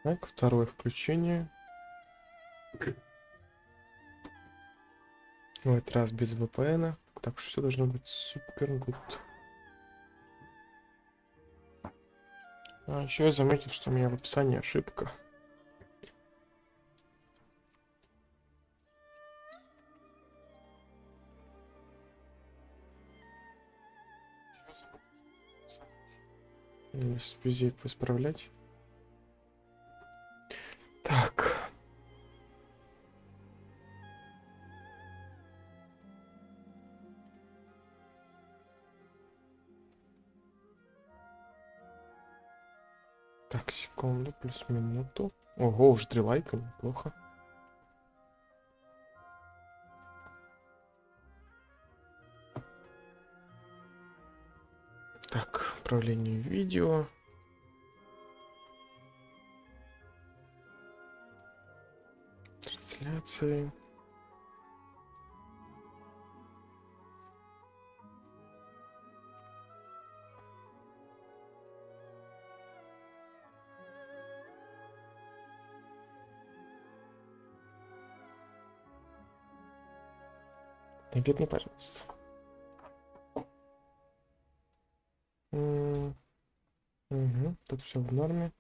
Так, второе включение. В этот раз без VPN. Так что все должно быть супер гуд. А еще я заметил, что у меня в описании ошибка. Надо сейчас везде это исправлять. Так. Так, секунду, плюс минуту. Ого, уже 3 лайка, неплохо. Так, управление видео. Трансляции. Наверное, пожалуйста. Угу, тут все в норме.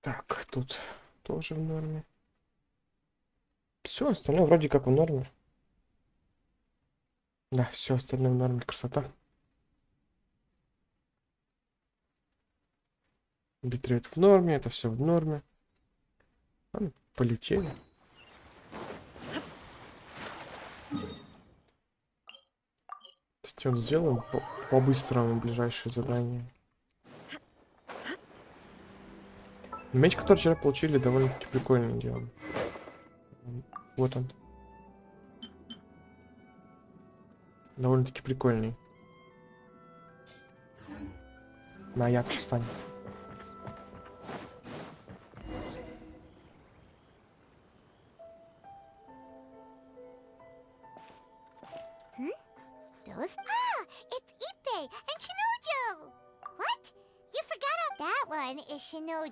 Так, тут тоже в норме. Все остальное вроде как в норме. Да, все остальное в норме, красота. Битрейт в норме, это все в норме. Ладно, полетели. Сейчас сделаем по-быстрому ближайшее задание. Меч, который вчера получили, довольно-таки прикольный дело. Вот он. Довольно-таки прикольный. На АЯКУ встань.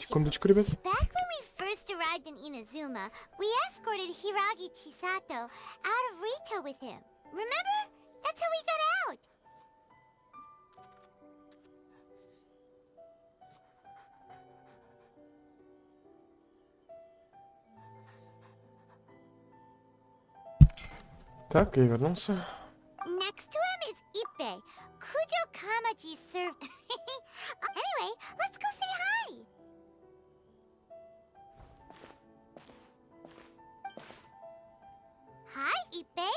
Секундочку, ребят. Back when we first arrived in Inazuma, we escorted Hiragi Chisato out of Rito with him. Remember? That's how we got out. Так, я вернулся. Next to him is Ippei. Kujo Kamaji served. Anyway, let's go say hi. Hi, Ippei.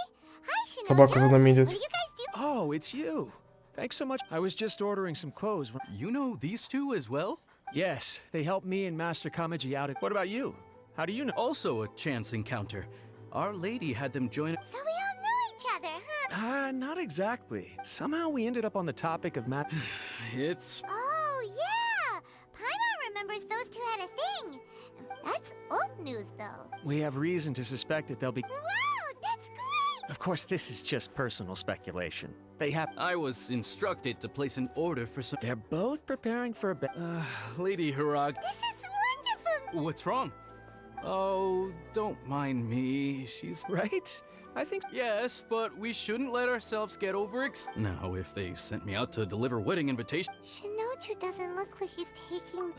Hi, Shinojo. Собака за нами идет. What do you guys do? Oh, it's you. Thanks so much. I was just ordering some clothes. You know these two as well? Yes, they helped me and Master Kamaji out. What about you? How do you know? Also a chance encounter. Our lady had them join. So we all know each other, huh? Not exactly. Somehow we ended up on the topic of Matt. It's Oh, yeah! Paimon remembers those two had a thing. That's old news, though. We have reason to suspect that they'll be. Wow, that's great! Of course, this is just personal speculation. They have. I was instructed to place an order for some. They're both preparing for a. Lady Hirag. This is wonderful! What's wrong? Oh, don't mind me. She's Right? I think. yes, but we shouldn't let ourselves get Now, if they sent me out to deliver wedding invitation. Shinoju doesn't look like he's taking...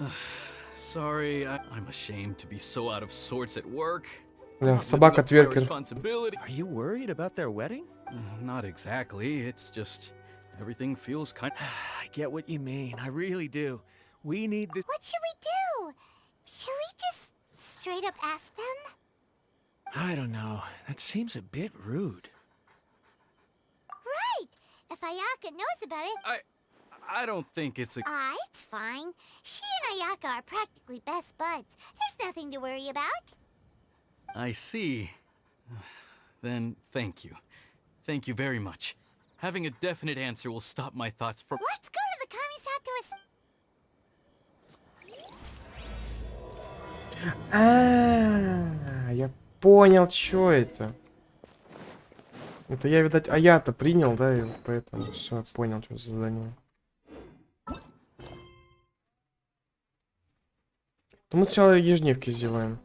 Sorry, I'm ashamed to be so out of sorts at work. Да, собака Living up to my тверкер. responsibility. Are you worried about their wedding? Not exactly. It's just everything feels kind. I get what you mean. I really do. We need this. What should we do? Should we just straight up ask them? I don't know. That seems a bit rude. Right! If Ayaka knows about it... I don't think it's a. It's fine. She and Ayaka are practically best buds. There's nothing to worry about. I see. Then thank you. Thank you very much. Having a definite answer will stop my thoughts from. Let's go to the Kamisato... Я понял, что это. Это я, видать, я-то принял, да, и поэтому все понял, что за задание. Но мы сначала ежедневки сделаем.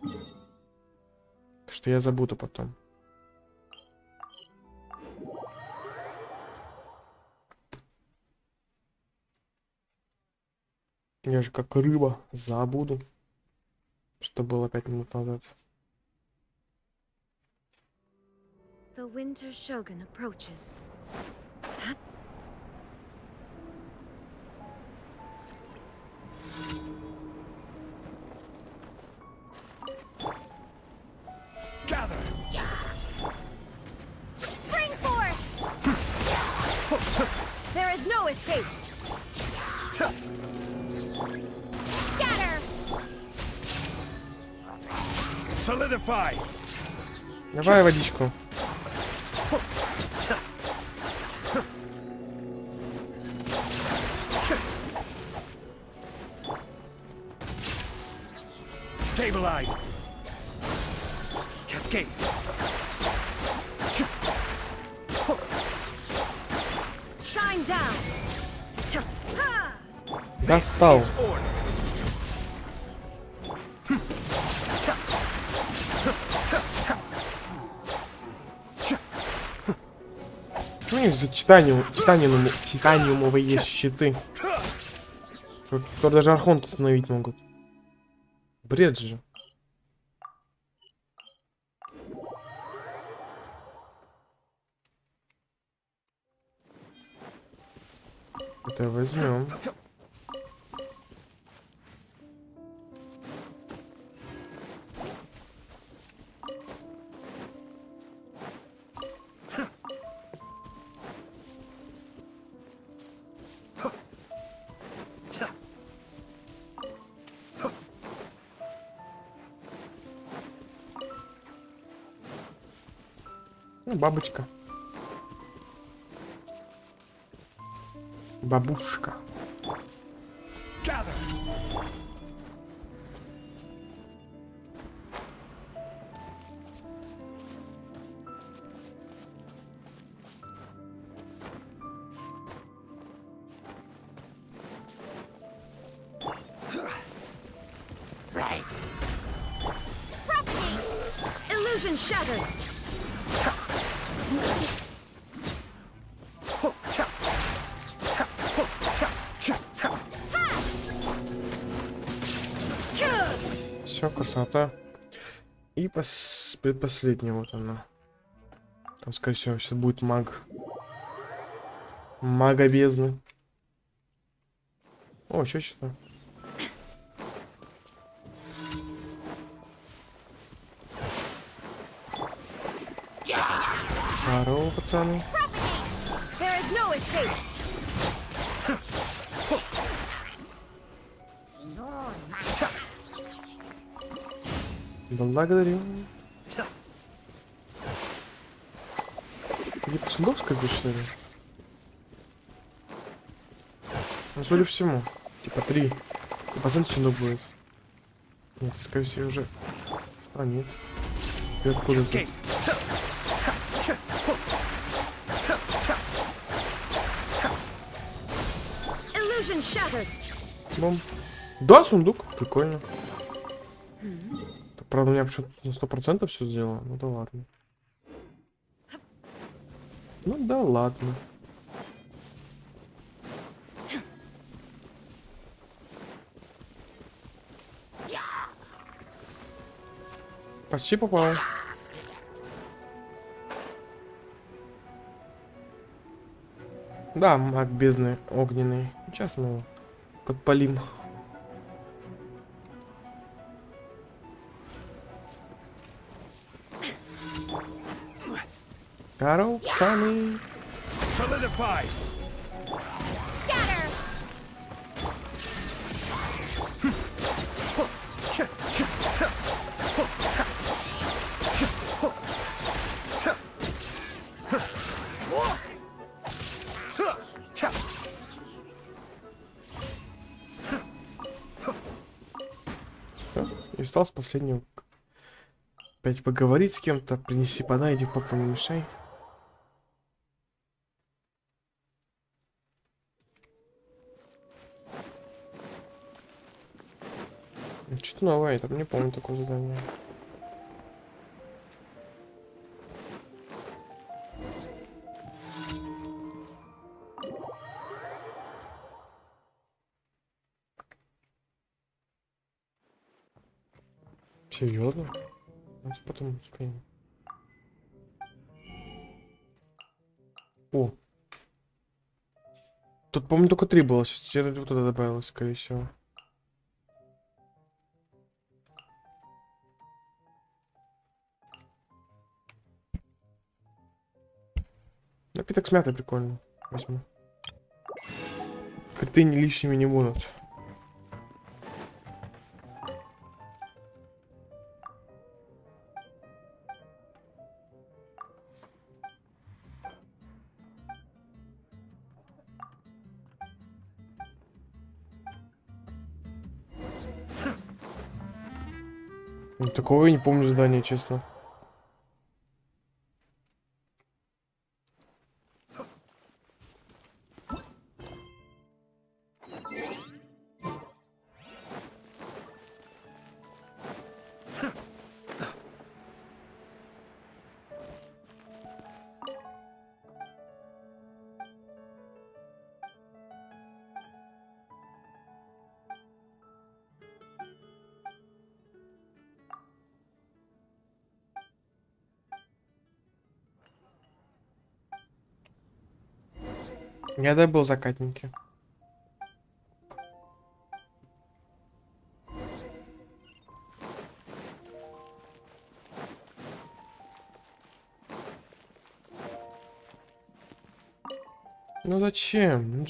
Что я забуду потом. Я же как рыба забуду. Что было 5 минут назад. The Winter Shogun approaches. Gather! Spring forth! There is no escape. Scatter! Solidify! Давай водичку. Stabilize! Cascade! Shine down. Достал. Is order. Ну и за титаниумовые щиты. Которые даже архонта остановить могут. Бред же. Это возьмем. Ну, бабочка. Бабушка. Gather! Illusion shattered. Все, красота. И предпоследняя вот она. Там, скорее всего, сейчас будет маг. Мага бездны. О, что? Здорово, пацаны. There is no escape. Благодарю. Какие-то сундук скажешь, что ли? Ну, судя по всему. Типа 3% сундук будет. Нет, скорее всего, уже... А, нет. Ты откуда ты? Illusion shattered. Бом. Да, сундук. Прикольно. Так, правда, у меня почему-то на 100% все сделано. Ну да ладно. Ну да ладно. Почти попал. Да, маг бездны огненный. Сейчас мы его подпалим. Здорово, пацаны. Solidify! Scatter! И осталось последнего. Опять поговорить с кем-то, принеси, подай, иди папа, не мешай. Что-то новое, я там не помню такого задания. Серьезно? Давайте потом успеем. О! Тут, помню, только 3 было, сейчас теперь вот это добавилось, скорее всего. Напиток с мятой прикольно. Возьму. Криты не лишними не будут. Ну, такого я не помню задания, честно. Я добыл закатники. Ну зачем? Я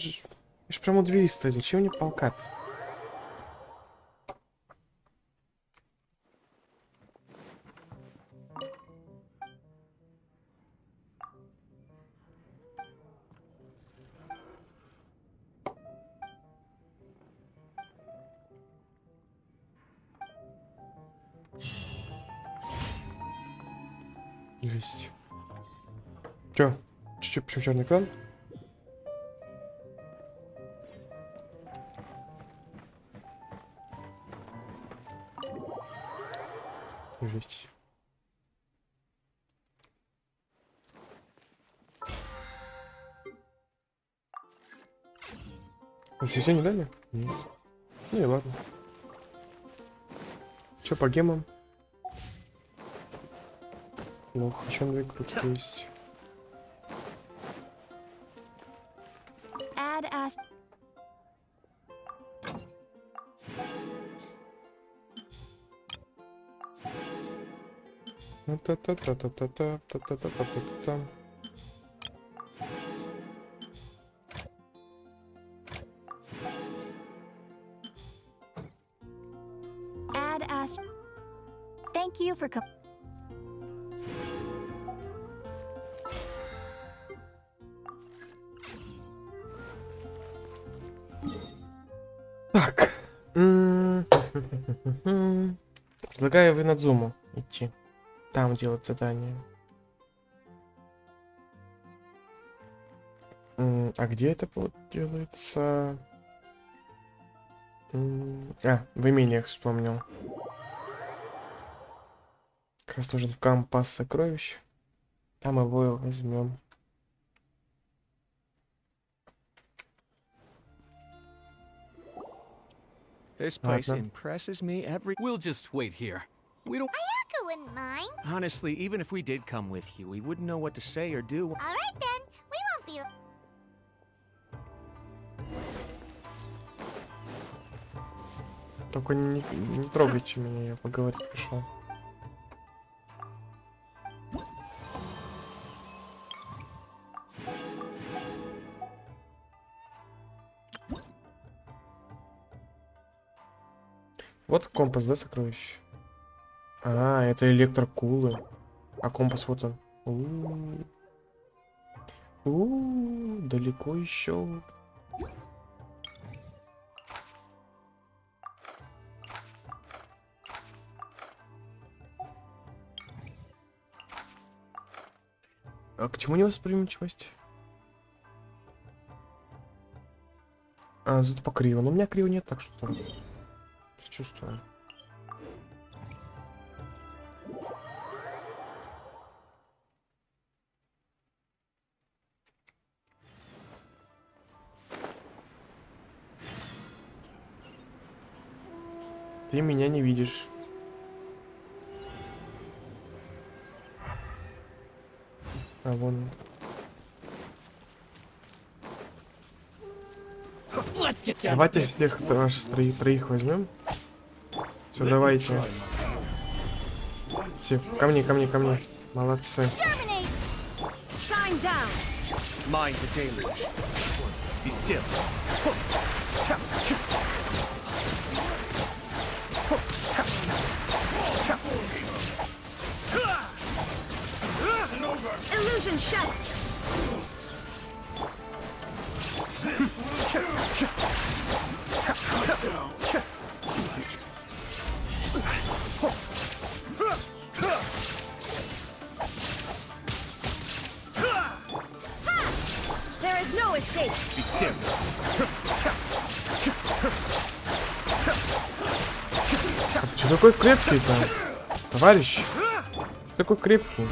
ж прямо у двери стоит. Зачем мне полкат? Есть. Чё? Чуть-чуть, почему черный экран? Есть. Если не дали? Нет. Ну и ладно. Чё по гемам? Плохо, еще 2 круги есть. Add as. Та-та-та-та-та-та-та-та-та-та-та-та. Add as. Thank you for coming. Так. Предлагаю вы на зуму идти. Там делать задание. А где это делается? В имениях вспомнил. Как раз нужен компас сокровищ. Там его возьмем. This place Ладно. impresses me every... We'll just wait here. We don't. AYAKU wouldn't mind. Honestly, even if we did come with you, we wouldn't know what to say or do. Alright then, we won't be... Только не трогайте меня, я поговорить пришел. Вот компас, да, сокровище? А, это электрокулы. А компас вот он. Далеко еще. А к чему невосприимчивость? А, зато по криво. Но у меня криво нет, так что чувствую. Ты меня не видишь. А вон он. Давайте всех ваших троих возьмем. Все, давайте. Все, ко мне, ко мне, ко мне. Молодцы. Exterminate! Shine down. Mind the deluge. Be still. Illusion shattered. There is no escape. Be still. Ты такой крепкий-то, товарищ? Ты такой крепкий.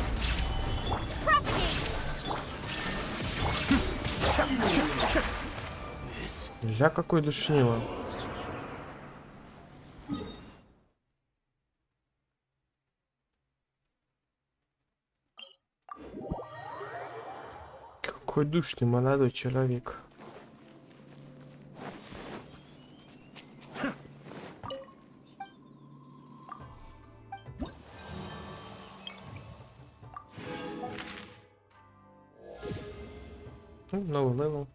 Ля какой душнило. Какой душный молодой человек. Новый левел.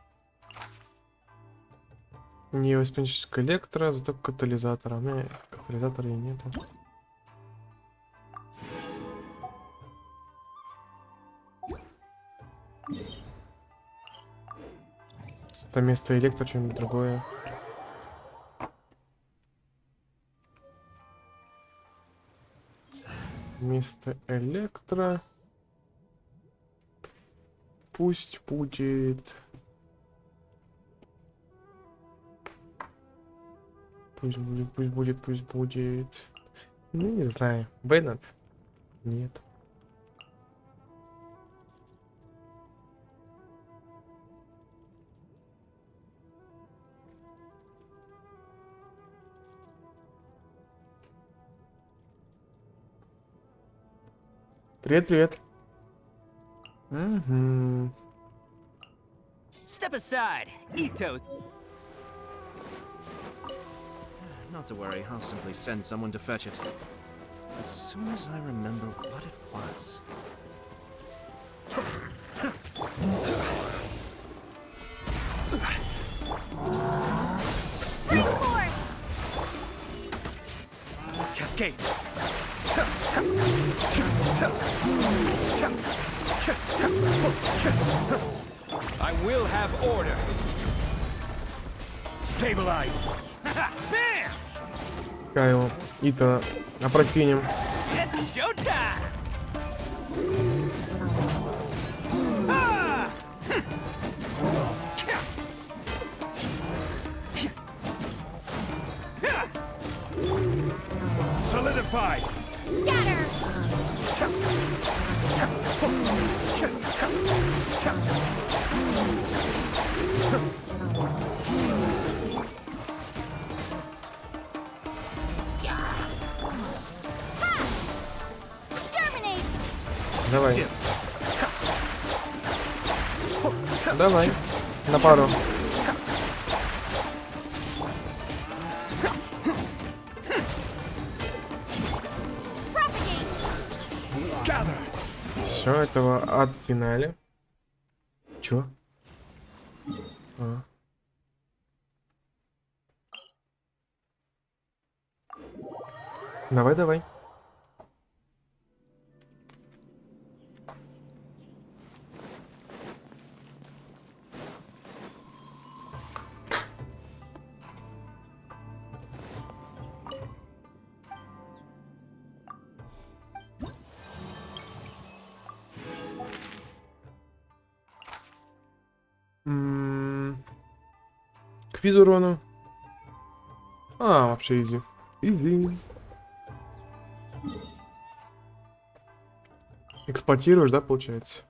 Не воспоминательская электро, зато катализатора. У меня катализатора и нету. Это вместо электро что-нибудь другое. Вместо электро пусть будет. Пусть будет, пусть будет, пусть будет. Ну, не знаю. Беннет? Нет. Привет, привет. Угу. Step aside. Eat toast. Not to worry, I'll simply send someone to fetch it. As soon as I remember what it was. Cascade. I will have order. Stabilize. Bam! Кайл. И-то опрокинем. It's showtime. Ah! Solidified. Scatter! Exterminate! Давай. Давай. На пару. Все, этого отпинали. Чё? А. Давай, давай. К визу урону. А, вообще изи. Изи. Эксплуатируешь, да, получается?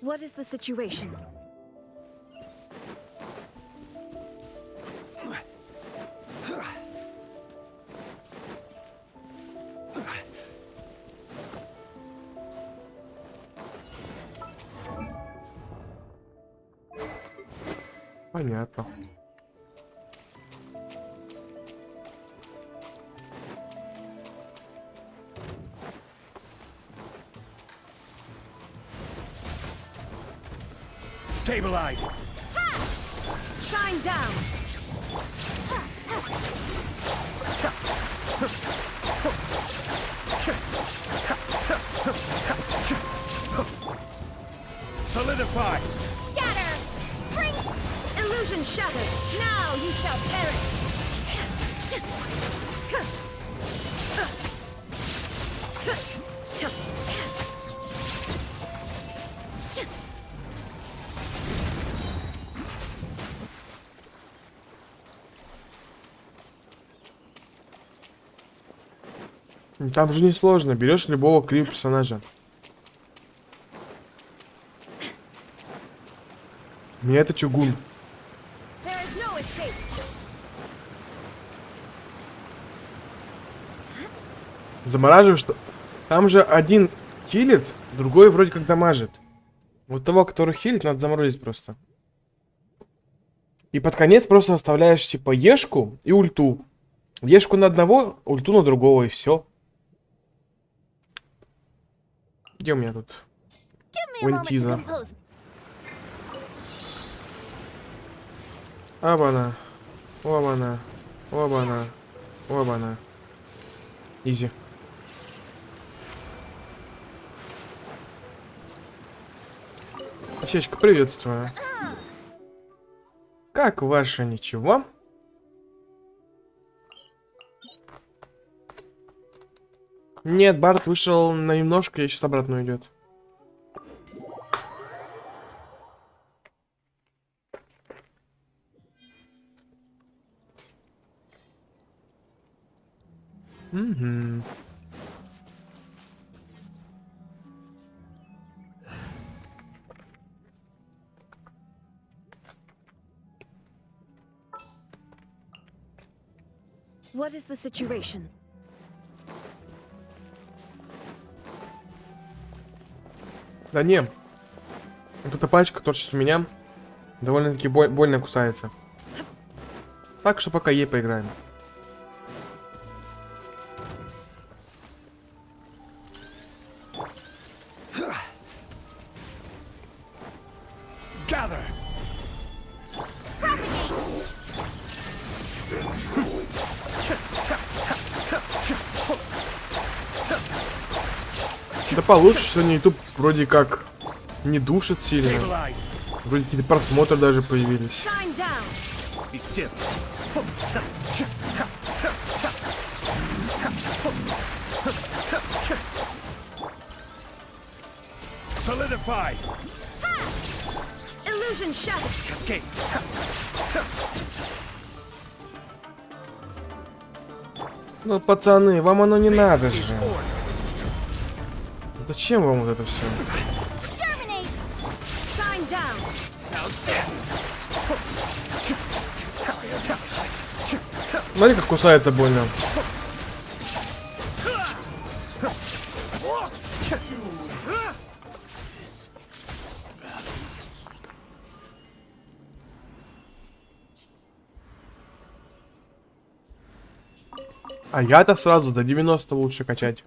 What is the situation? Понятно. Stabilize. Shine down. Solidify. Scatter! Spring! Illusion shattered. Now you shall perish. Там же несложно. Берешь любого криво персонажа. Мне это чугун. There is no escape. Замораживаешь, что... Там же один хилит, другой вроде как дамажит. Вот того, который хилит, надо заморозить просто. И под конец просто оставляешь типа ешку и ульту. Ешку на одного, ульту на другого, и все. Где у меня тут? Give me a moment to Вальтиза. compose. Оба-на. Оба-на. Оба-на. Оба-на. Изи. Чечка, приветствую. Как ваше ничего? Нет, Барт вышел на немножко, и сейчас обратно уйдет. Угу. What is the situation? Да не. Вот эта пачка, которая сейчас у меня, довольно-таки больно кусается. Так что пока ей поиграем. Gather. Да получше, сегодня YouTube вроде как не душит сильно. Stabilize. Вроде какие-то просмотры даже появились. Shine down. Be still. Solidify. Illusion shattered. Cascade. Ну, пацаны, вам оно не надо же. Зачем вам вот это все? Exterminate! Shine down. Смотри, как кусается больно. А я-то сразу до 90 лучше качать.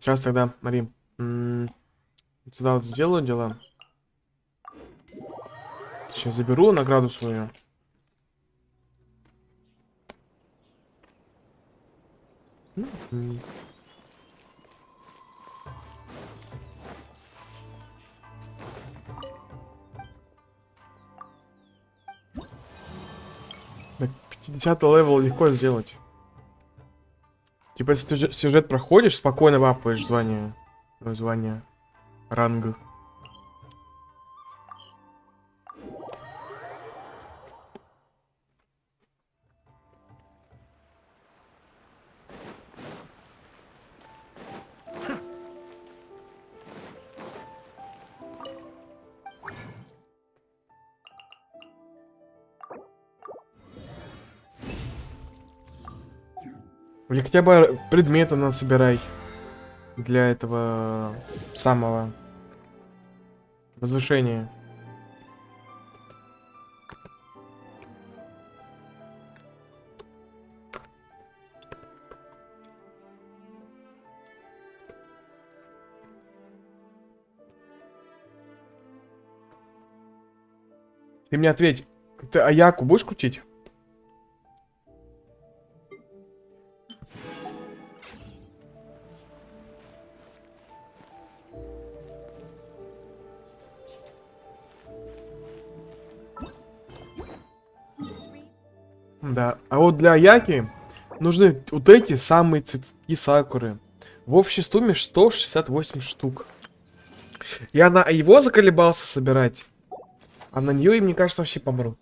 Сейчас тогда, смотри. Сюда вот сделаю дела. Сейчас заберу награду свою. На 50 левел легко сделать. Типа, если ты сюжет проходишь, спокойно вапаешь звание. Звание. Ранг. Или хотя бы предметы надо собирай. Для этого самого возвышения. Ты мне ответь, ты АЯКУ будешь крутить? Да, а вот для Аяки нужны вот эти самые цветки сакуры. В общей сумме 168 штук. Я на его заколебался собирать, а на нее, мне кажется, вообще помру.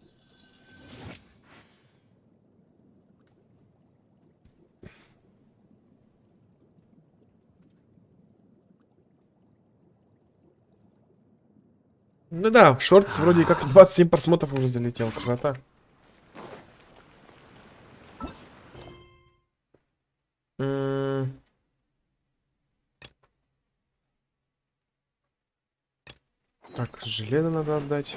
Ну да, в шортс вроде как 27 просмотров уже залетел, красота. Так, железо надо отдать.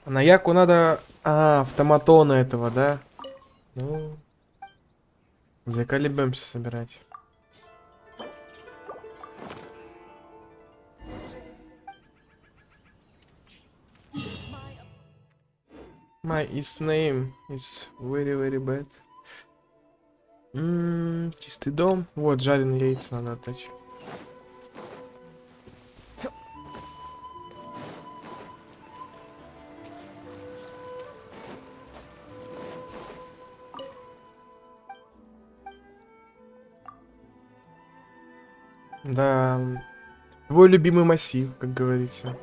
А на Яку надо... А, автоматона этого, да? Ну... Заколебемся собирать. My is name is very very bad. Чистый дом. Вот, жареные яйца надо отдать. Да, твой любимый массив, как говорится.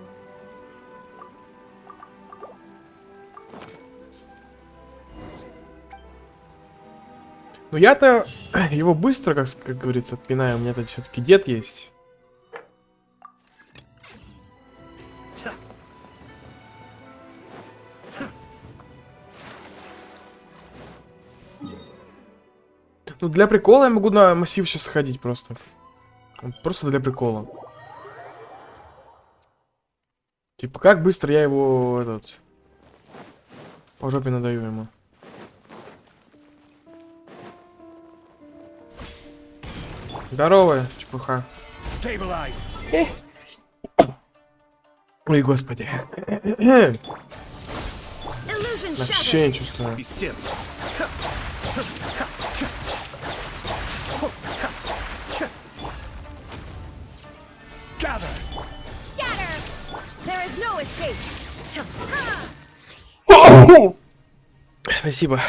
Но я-то его быстро, как говорится, отпинаю. У меня тут все-таки дед есть. Ну, для прикола я могу на массив сейчас сходить просто. Просто для прикола. Типа, как быстро я его, этот... По жопе надаю ему. Здорово, чепуха. Ой, господи. Вообще не чувствую. Спасибо.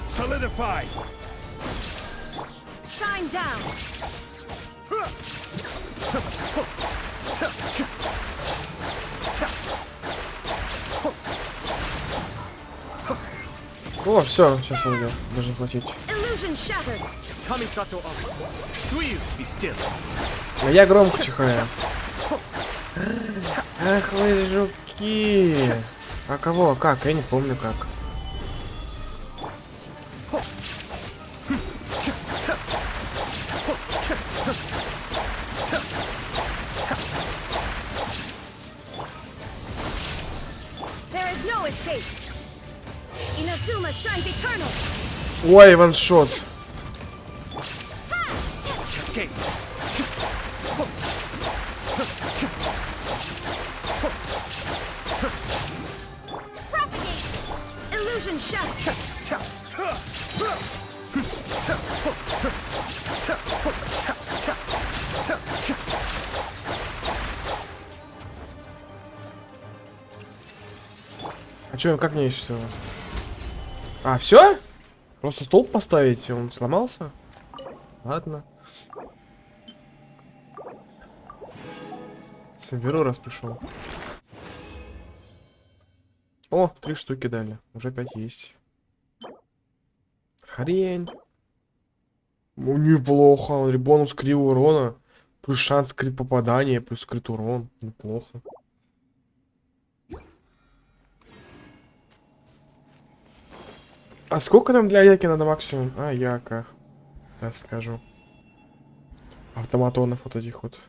Solidify. Shine down. О, все, сейчас выйдет. Должен платить. Illusion shattered. А я громко чихаю. Ах вы жуки. А кого? Как? Я не помню как. There is no escape. Inazuma shines eternal. Ой, ваншот. Escape. Propagate. Illusion shattered. А чё, как мне еще? А, все? Просто столб поставить, он сломался? Ладно. Соберу, раз пришел. О, 3 штуки дали. Уже 5 есть. Хрень. Ну, неплохо. Бонус крит урона. Плюс шанс крит попадания, плюс крит урон. Неплохо. А сколько там для Аяки надо максимум? Аяка. Сейчас скажу. Автоматонов вот этих вот.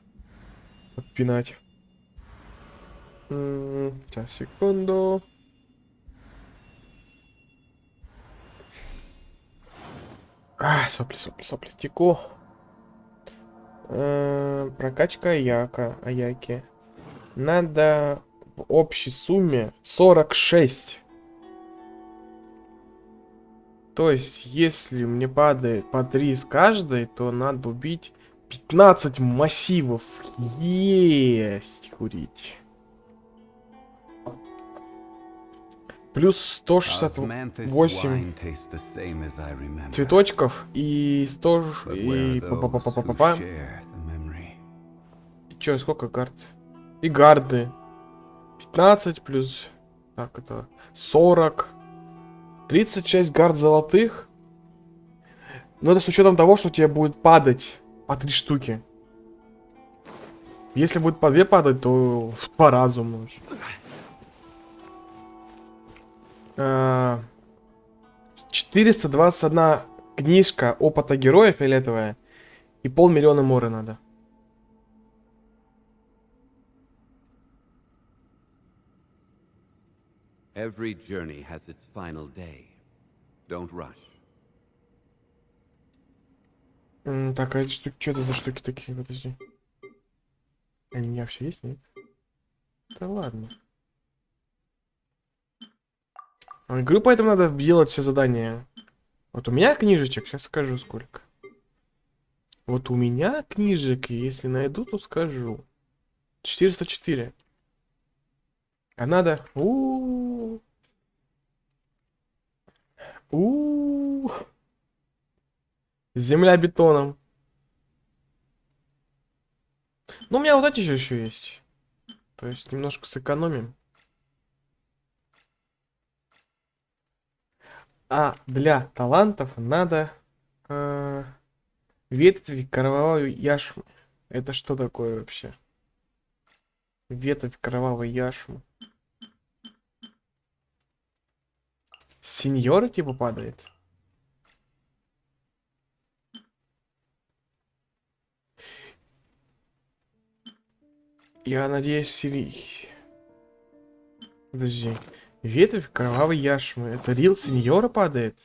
Подпинать. Сейчас, секунду. Сопли, теку. Прокачка Аяки. Надо в общей сумме 46. То есть, если мне падает по 3 с каждой, то надо убить 15 массивов. Есть курить. Плюс 168 цветочков и 100... И... Чё, сколько гард? И гарды. 15 плюс... Так, это... 40. 36 гард золотых. Но это с учетом того, что тебе будет падать по 3 штуки. Если будет по 2 падать, то в 2 раза умножь. 421 книжка опыта героя фиолетовая и 500 000 моры надо. Every journey has its final day. Don't rush. Так, а эти штуки, что это за штуки такие? Подожди. Они у меня вообще есть, нет? Да ладно. Игру поэтому надо делать все задания. Вот у меня книжечек, сейчас скажу сколько. Вот у меня книжек, если найду, то скажу. 404. А надо... Земля бетоном. Ну, у меня вот эти же еще есть. То есть немножко сэкономим. А для талантов надо ветвь кровавой яшмы. Это что такое вообще? Ветвь кровавой яшмы. Сеньор типа падает. Я надеюсь, Подожди. Ветвь кровавой яшмы. Это рил сеньора падает?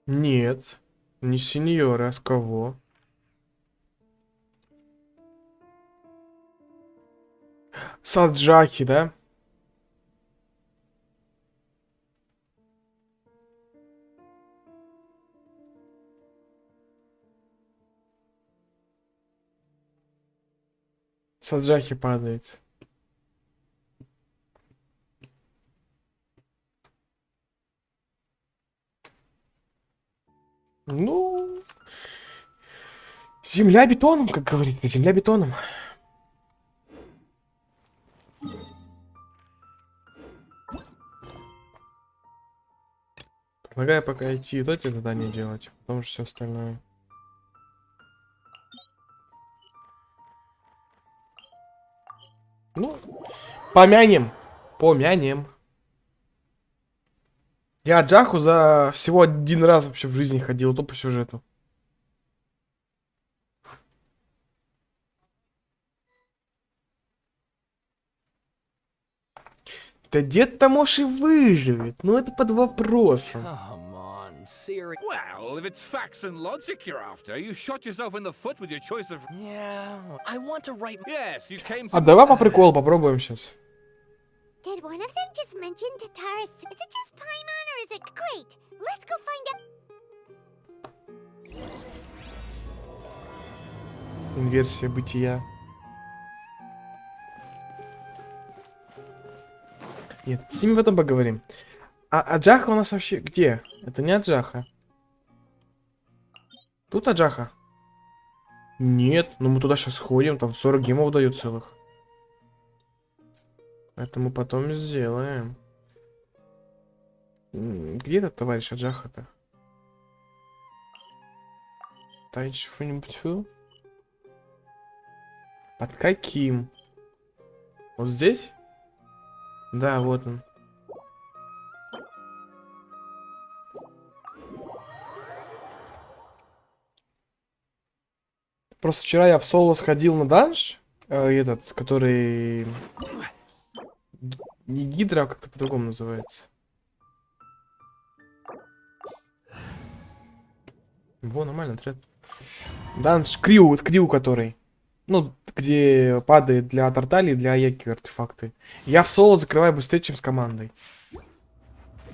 Нет. Не сеньора, а с кого? Саджахи, да? Саджахи падает. Ну... Земля бетоном, как говорится. Земля бетоном. Предлагаю пока идти вот эти задания делать, потому что все остальное. Ну, помянем. Помянем. Я Джаху за всего 1 раз вообще в жизни ходил, то по сюжету. Да дед-то, может, и выживет. Ну, это под вопросом. Come on, serious. Well, if it's facts and logic you're after, you shot yourself in the foot with your choice of... Yeah, I want to write. Yes, you came to... А давай по приколу попробуем сейчас. Did one of them just mention Tatara's... Is it just Paimon or is it... Great! Let's go find out... Инверсия бытия. Нет, с ними потом поговорим. А Аджаха у нас вообще где? Это не Аджаха. Тут Аджаха? Нет, ну мы туда сейчас сходим, там 40 гемов дают целых. Это мы потом сделаем. Где этот товарищ Аджаха-то? Товарищ что-нибудь? Под каким? Вот здесь? Да, вот он. Просто вчера я в соло сходил на данж, этот, который не гидра, а как-то по-другому называется. Во, нормально, отряд. Данж крю который. Ну, где падает для тортали и для АЯКУ артефакты. Я в соло закрываю быстрее, чем с командой.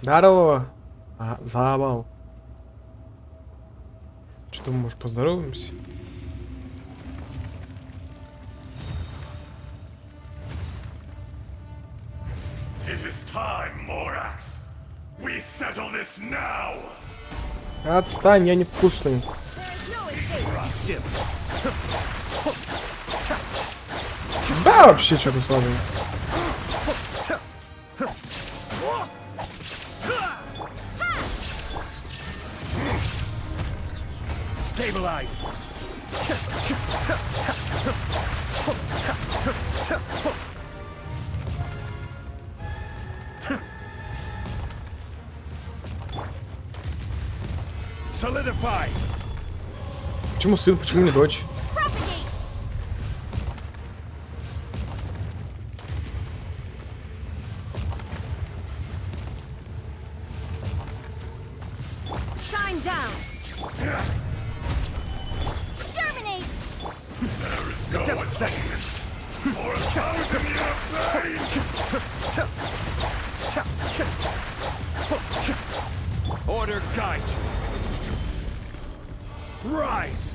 Здорово! Заебал. Что, может, поздороваемся? It is time, Morax. We settle this now. Отстань, я не вкусный. Да, вообще, что-то слабый. Stabilize. Solidify. Почему сын, почему не дочь? Propagate! Shine down. Exterminate! No acceptance. Or a thousand year pain. Order guide. Rise.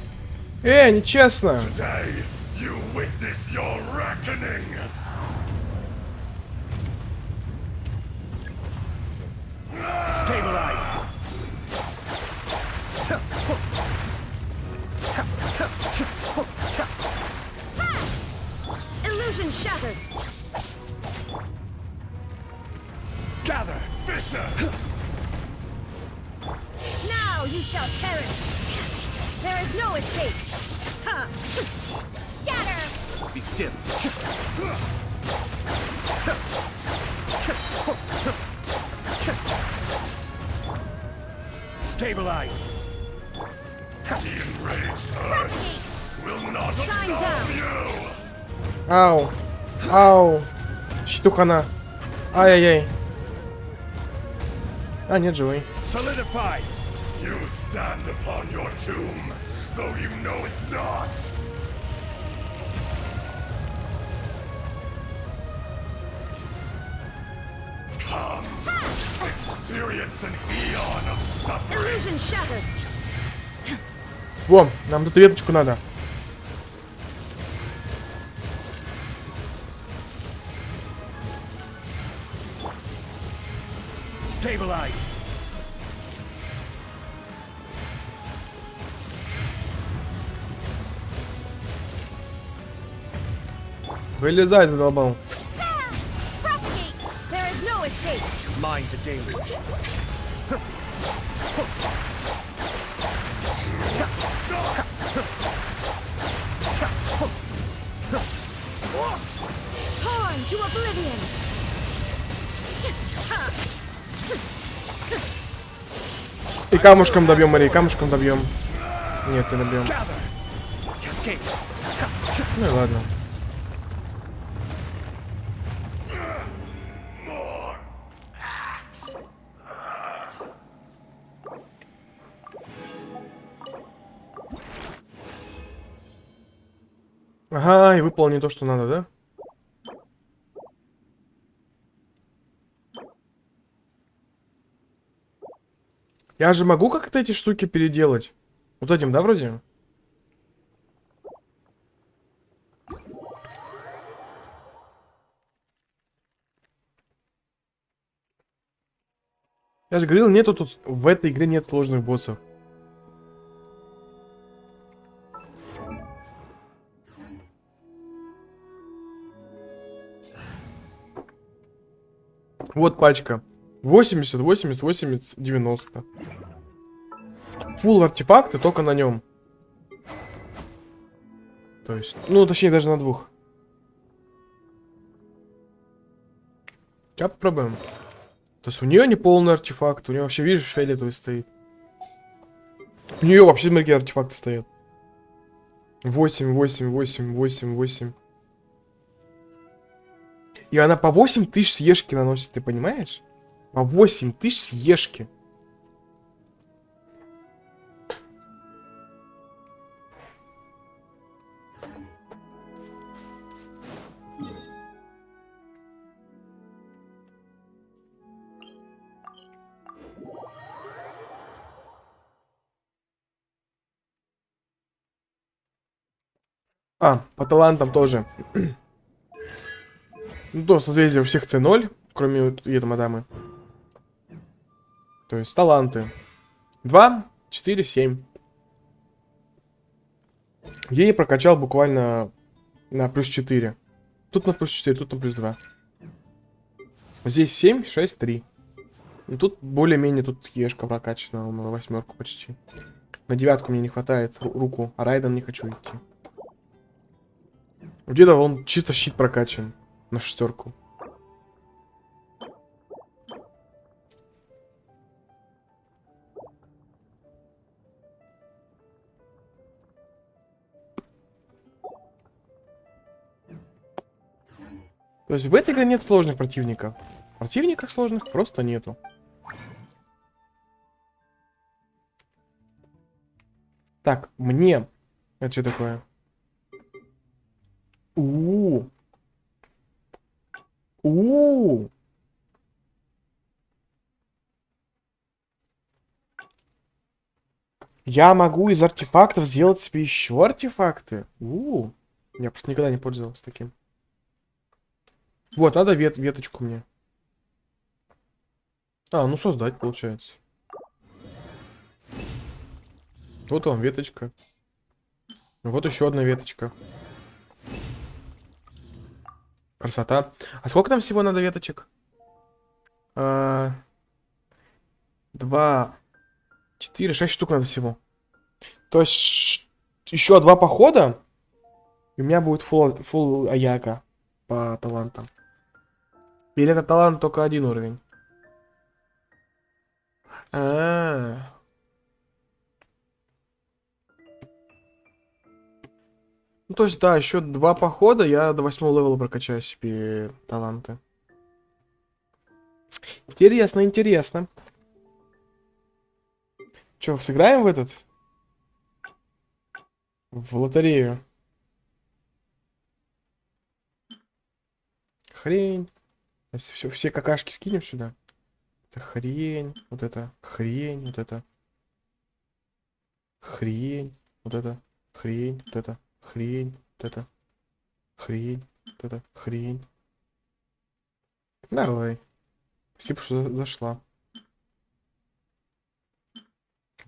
Нечестно. Today, you witness your reckoning. Stabilize. Illusion shattered. Gather, Fisher. Now you shall perish. There is no escape. Ha! Scatter! Be still. Stabilize. The enraged earth Propagate! will not Shine absolve down. you. Ау. Ау. Щитухана. Ай-яй-яй. А, нет, живой. Solidify. You stand upon your tomb, though you know it not. Come, experience an eon of suffering. Illusion shattered. Во, нам тут веточку надо. Stabilize. Вылезай, ты долбал. Propagate! There is no escape. Mind the deluge. Torn to oblivion. И камушком добьем, Мария, камушком добьем. Нет, не добьем. Cascade. Ну и ладно. Ага, и выполни то, что надо, да? Я же могу как-то эти штуки переделать? Вот этим, да, вроде? Я же говорил, нету тут... В этой игре нет сложных боссов. Вот пачка. 80, 80, 80, 90. Фулл артефакты только на нем. То есть, ну, точнее, даже на двух. Сейчас попробуем. То есть у нее не полный артефакт. У нее вообще, видишь, фиолетовый стоит. У нее вообще многие артефакты стоят. 8, 8, 8, 8, 8. И она по 8000 с ешки наносит, ты понимаешь? По 8000 с ешки. По талантам тоже. Ну, то, соответственно, у всех C0, кроме вот этой мадамы. То есть, таланты. 2, 4, 7. Ей прокачал буквально на плюс 4. Тут на плюс 4, тут на плюс 2. Здесь 7, 6, 3. Ну, тут более-менее тут ешка прокачана на 8 почти. На 9 мне не хватает руку, а райдом не хочу идти. У деда он чисто щит прокачан на 6. То есть в этой игре нет сложных противников. Противников сложных просто нету. Так, мне... Это что такое? У-у-у. У-у-у. Я могу из артефактов сделать себе еще артефакты. У-у-у. Я просто никогда не пользовался таким. Вот, надо веточку мне. Ну создать получается. Вот вам веточка. Вот еще одна веточка. Красота. А сколько там всего надо веточек? 2, 4, 6 штук надо всего. То есть еще 2 похода. И у меня будет фулл АЯКа по талантам. Или это талант только 1 уровень? Ну, то есть, да, еще 2 похода, я до 8 левела прокачаю себе таланты. Интересно, интересно. Че, сыграем в этот? В лотерею. Хрень. Все какашки скинем сюда. Это хрень, вот это хрень, вот это хрень, вот это хрень, вот это хрень, вот это хрень, вот это хрень. Давай. Спасибо, что зашла.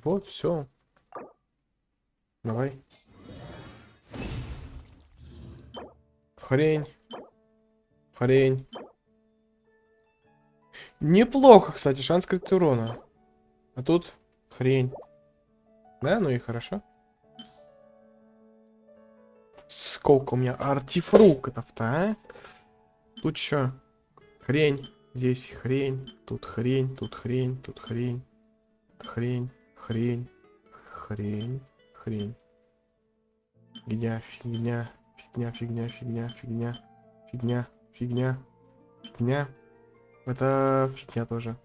Вот, все. Давай. Хрень. Хрень. Неплохо, кстати, шанс крит урона. А тут хрень. Да, ну и хорошо. Сколько у меня артефруктов-то, а? Тут что? Хрень. Здесь хрень. Тут хрень. Тут хрень. Тут хрень. Хрень. Хрень. Хрень. Хрень. Фигня. Фигня. Фигня. Фигня. Фигня. Фигня. Фигня. Фигня. Фигня. Это фигня тоже.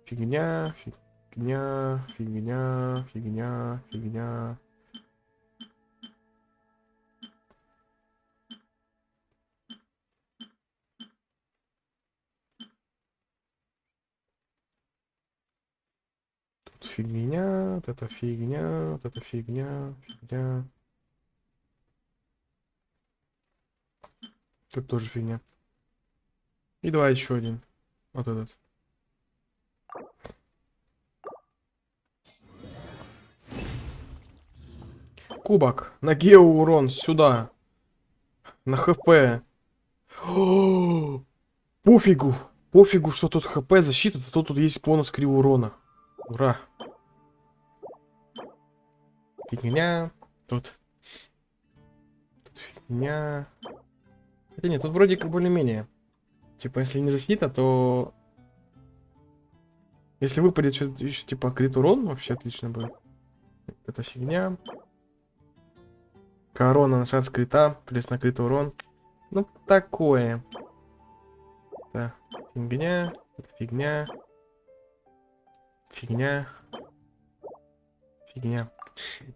Фигня. Фигня. Фигня. Фигня. Фигня. Фигня, вот это фигня, вот это фигня, фигня. Тут тоже фигня. И давай еще один. Вот этот. Кубок. На геоурон сюда. На хп. О, пофигу. Пофигу, что тут хп, защита, то тут есть бонус кривого урона. Ура. Фигня. Тут фигня. Хотя нет, тут вроде как более-менее. Типа, если не защита, то... Если выпадет что-то еще типа крит урон, вообще отлично будет. Это фигня. Корона на шанс крита, плюс на крит урон. Ну, такое. Да, фигня, фигня. Фигня. Фигня.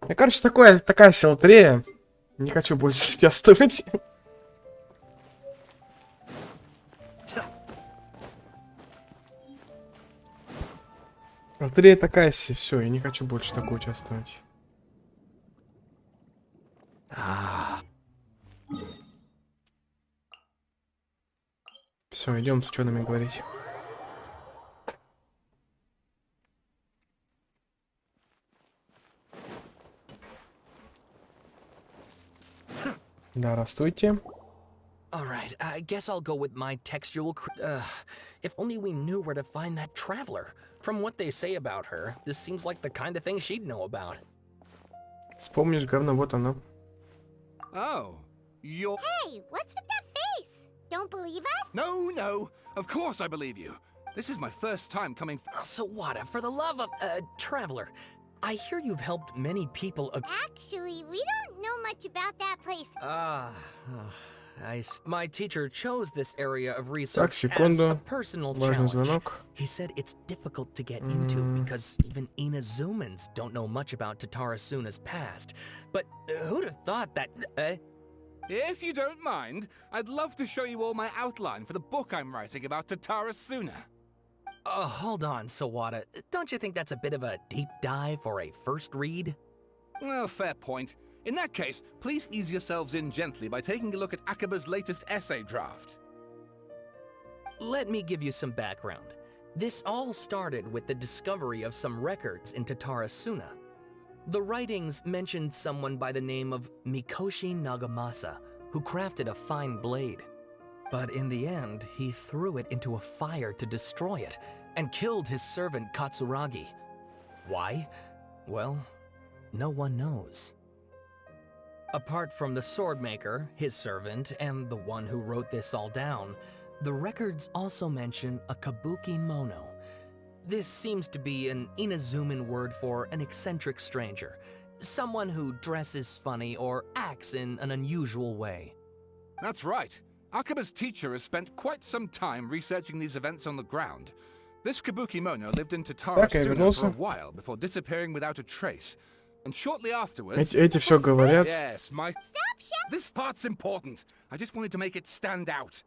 Ну, короче, такая селтрея. Не хочу больше участвовать. Лотерея такая себе, все, я не хочу больше такой участвовать. Все, идем с учеными говорить. Да, растуйте. All right, I guess I'll go with my textual. If only we knew where to find that traveler. From what they say about her, this seems like the kind of thing she'd know about. Вспомнишь говно, вот оно. Oh, you're... Hey, what's with that face? Don't believe us? No, no. Of course I believe you. This is my first time coming... So what? For the love of traveler, I hear you've helped many people. Actually, we don't know much about that place. My teacher chose this area of Так, research as a секунду. personal Важный challenge. звонок. He said it's difficult to get into because even Inazumans don't know much about Tatarasuna's past. But who'd have thought that? If you don't mind, I'd love to show you all my outline for the book I'm writing about Tatarasuna. Hold on, Sawada. Don't you think that's a bit of a deep dive for a first read? Well, fair point. In that case, please ease yourselves in gently by taking a look at Akaba's latest essay draft. Let me give you some background. This all started with the discovery of some records in Tatarasuna. The writings mentioned someone by the name of Mikoshi Nagamasa, who crafted a fine blade. But in the end, he threw it into a fire to destroy it, and killed his servant Katsuragi. Why? Well, no one knows. Apart from the swordmaker, his servant, and the one who wrote this all down, the records also mention a kabuki mono. This seems to be an Inazuman word for an eccentric stranger, someone who dresses funny or acts in an unusual way. That's right. Akaba's teacher has spent quite some time researching these events on the ground. This kabuki mono lived in Tatarasuna for a while before disappearing without a trace. And shortly afterwards... Эти все говорят. Yes, this part's important. I just wanted to make it stand out.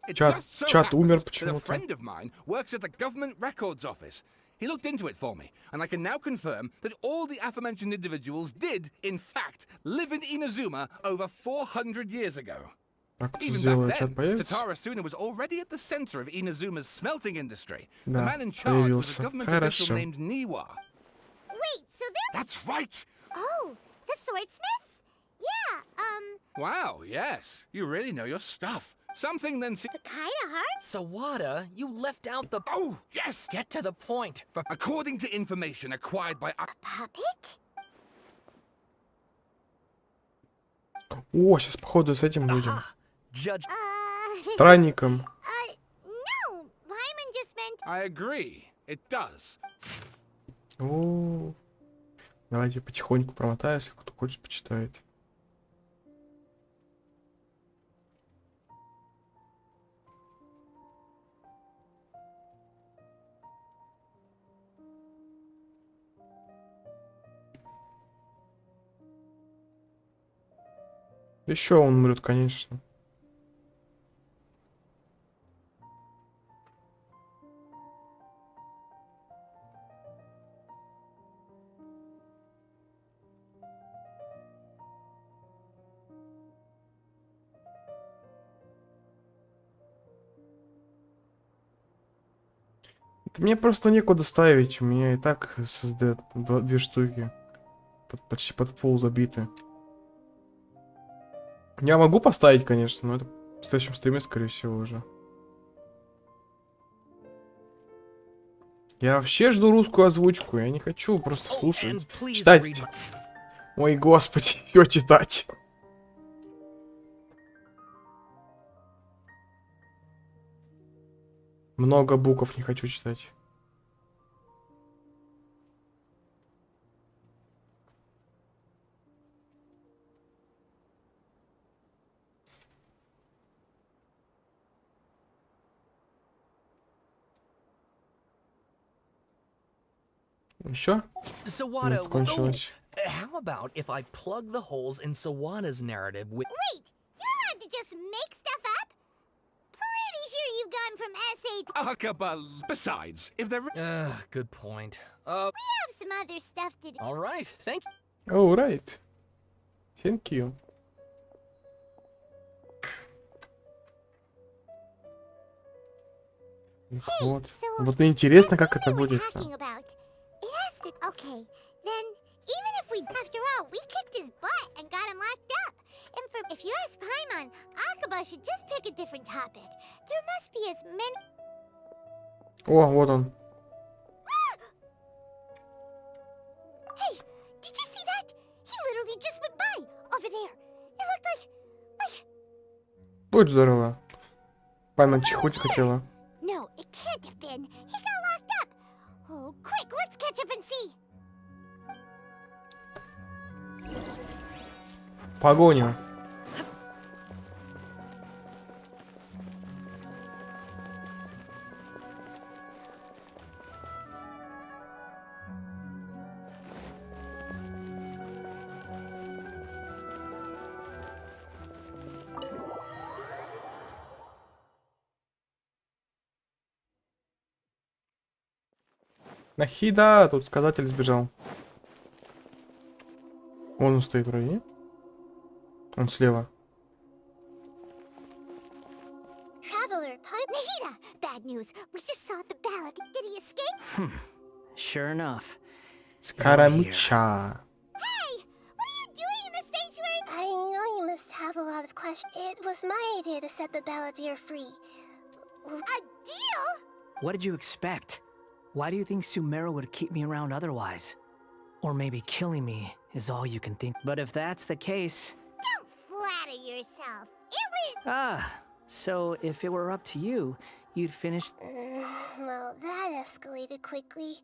It Чат, just so чат умер happens that a почему-то. friend of mine works at the government records office. He looked into it for me, and I can now confirm that all the aforementioned individuals did, in fact, live in Inazuma over 400 years ago. А кто Even сделал back чат then, появится? Tatarasuna was already at the center of Inazuma's smelting industry. The Да, man in charge was появился. a government official Хорошо. named Niwa. Wait, so they're... That's right! Oh, the swordsmiths? Yeah, Wow, yes. You really know your stuff. Something then... kinda hard? Sawada, you left out the... Oh, yes! Get to the point. According to information acquired by... Puppet? О, сейчас походу с этим будем. Judge... Странником. No, Hyman just meant... I agree. It does. О, давайте потихоньку промотаю, если кто хочет, почитает. Еще он умрет, конечно. Мне просто некуда ставить. У меня и так SSD две штуки. Почти под пол забиты. Я могу поставить, конечно, но это в следующем стриме, скорее всего, уже. Я вообще жду русскую озвучку. Я не хочу просто Oh, слушать. and please Читать. read my- Ой, господи, что читать? Много букв не хочу читать. Еще? Sawada, Нет, кончилось. how about if I plug the holes in Sawada's narrative with... Wait, you're allowed to just make stuff up? Pretty sure you've gone from essay to Besides, if there good point. have some other stuff to do. All right, thank you. Oh, right. Thank you. Вот. so Вот интересно, как What это are we будет. talking about? It has to. Okay, then even if we, after all, we kicked his butt and got him locked up. And if you ask Paimon, Akaba should just pick a different topic. There must be as many. О, вот он. Hey, did you see that? He literally just went by over there. It looked like. Будь здорово. Память чихуть хотела. No, it can't have been. He got locked up. Oh, quick, let's catch up and see. Погоню. Нахида, тут сказатель сбежал. Вон он стоит вроде, не? Он слева. Traveler, Nahida! Bad news. We just saw the ballad. Did he escape? Sure enough. Скоромыча. Hey! What are you doing in the sanctuary? I know you must have a lot of questions. It was my idea to set the balladeer free. A deal? What did you expect? Why do you think Sumeru would keep me around otherwise? Or maybe killing me is all you can think. But if that's the case... Don't flatter yourself. It was... Ah, so if it were up to you, you'd finish... Well, that escalated quickly.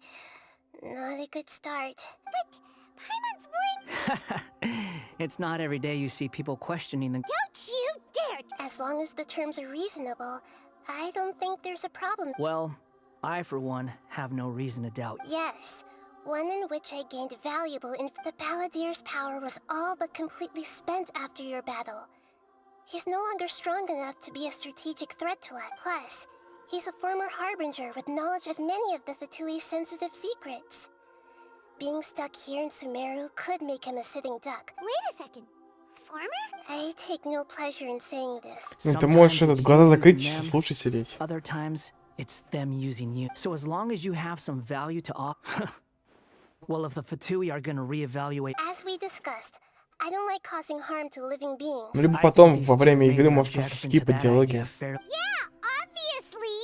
Not a good start. But Paimon's worried. It's not every day you see people questioning the... Don't you dare! As long as the terms are reasonable, I don't think there's a problem. Well, I, for one, have no reason to doubt. Yes, one in which I gained valuable The Balladeer's power was all but completely spent after your battle. He's no longer strong enough to be a strategic threat to us. Plus, he's a former harbinger with knowledge of many of the Fatui's sensitive secrets. Being stuck here in Sumeru could make him a sitting duck. Wait a second. Former? I take no pleasure in saying this. Ну ты можешь этот глаза закрыть, чисто слушай сидеть. Other times, it's them using you. So as long as you have some value to offer... Well, if the Fatui are gonna reevaluate... As we discussed, I don't like causing harm to living beings. Ну либо потом, во время игры, можешь просто скипать диалоги. Yeah, obviously!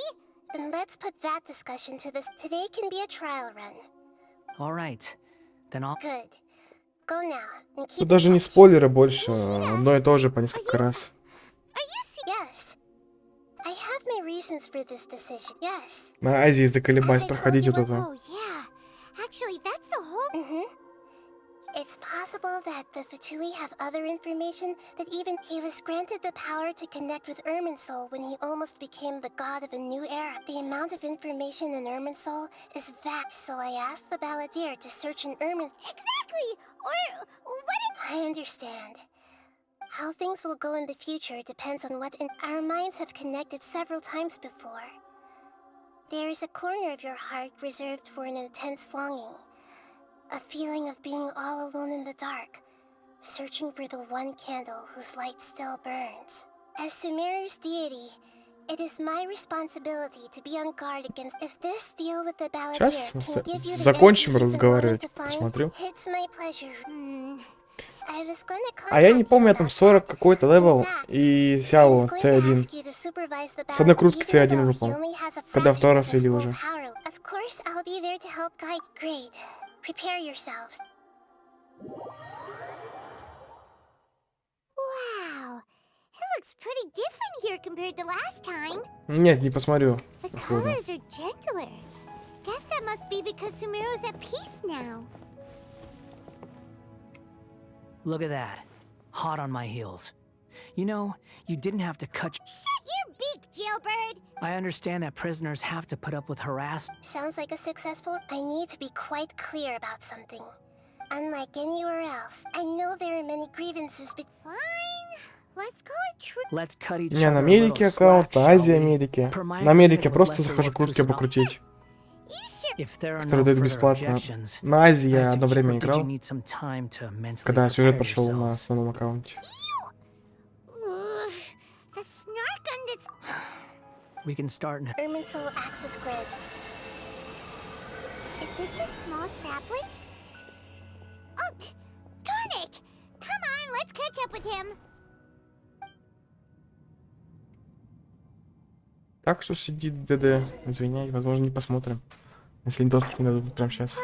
Then let's put that discussion to this. Today can be a trial run. All right. Then I'll... Good. Go now and keep Тут даже не спойлеры больше, одно и то же по несколько раз. Are you Yes. I have my reasons for this decision. Yes. На Азии заколебать проходить вот это. Oh, yeah. Actually, that's the whole... It's possible that the Fatui have other information, that even he was granted the power to connect with Irminsul when he almost became the god of a new era. The amount of information in Irminsul is vast, so I asked the Balladeer to search in Irminsul. Exactly! Or what if... I understand. How things will go in the future depends on what our minds have connected several times before. There is a corner of your heart reserved for an intense longing. A feeling of being all alone in the dark, searching for the one candle whose light still burns. As Sumeru's deity, it is my responsibility to be on guard against if this deal with the Balladeer can give you the закончим answers you've been разговаривать, wanting to find. посмотрю. It's my pleasure. I was gonna А я не contact помню, я you там about 40 that. какой-то In левел fact, и I Сяо was going to C1. ask you to supervise the С одной Balladeer кружки even C1 though выпал. he only has a Когда fraction второй of раз his ввели full уже. power. Of course, I'll I'll be there to help guide. Great. Prepare yourselves. Wow. It looks pretty different here compared to last time. Нет, не посмотрю. The Походу. colors are gentler. Guess that must be because Sumeru's at peace now. Look at that. Hot on my heels. You know, you didn't have to cut. Shut your beak, jailbird! I understand that prisoners have to put up with harassment. Sounds like a successful. I need to be quite clear about something. Unlike anywhere else, I know there are many grievances, but fine. Let's call it true. Let's cut each Не, other на a Америке little slack, аккаунт, Азия, shall we? Америке. Per my На Америке agreement with просто Lesser захожу Lord крутки Kusanagi. покрутить, You sure? If there are которые no дают further бесплатно. objections, На Азии I я одно время suggest- Did you играл, need some time to mentally когда сюжет prepare прошел на yourselves? основном аккаунте. Ugh, the snark on this. We can start now. Soul access grid. Is this a small sapling? Oh, darn it! Come on, let's catch up with him. Так что сидит ДД. Извиняй, возможно, не посмотрим. Если доступ не дадут прямо сейчас.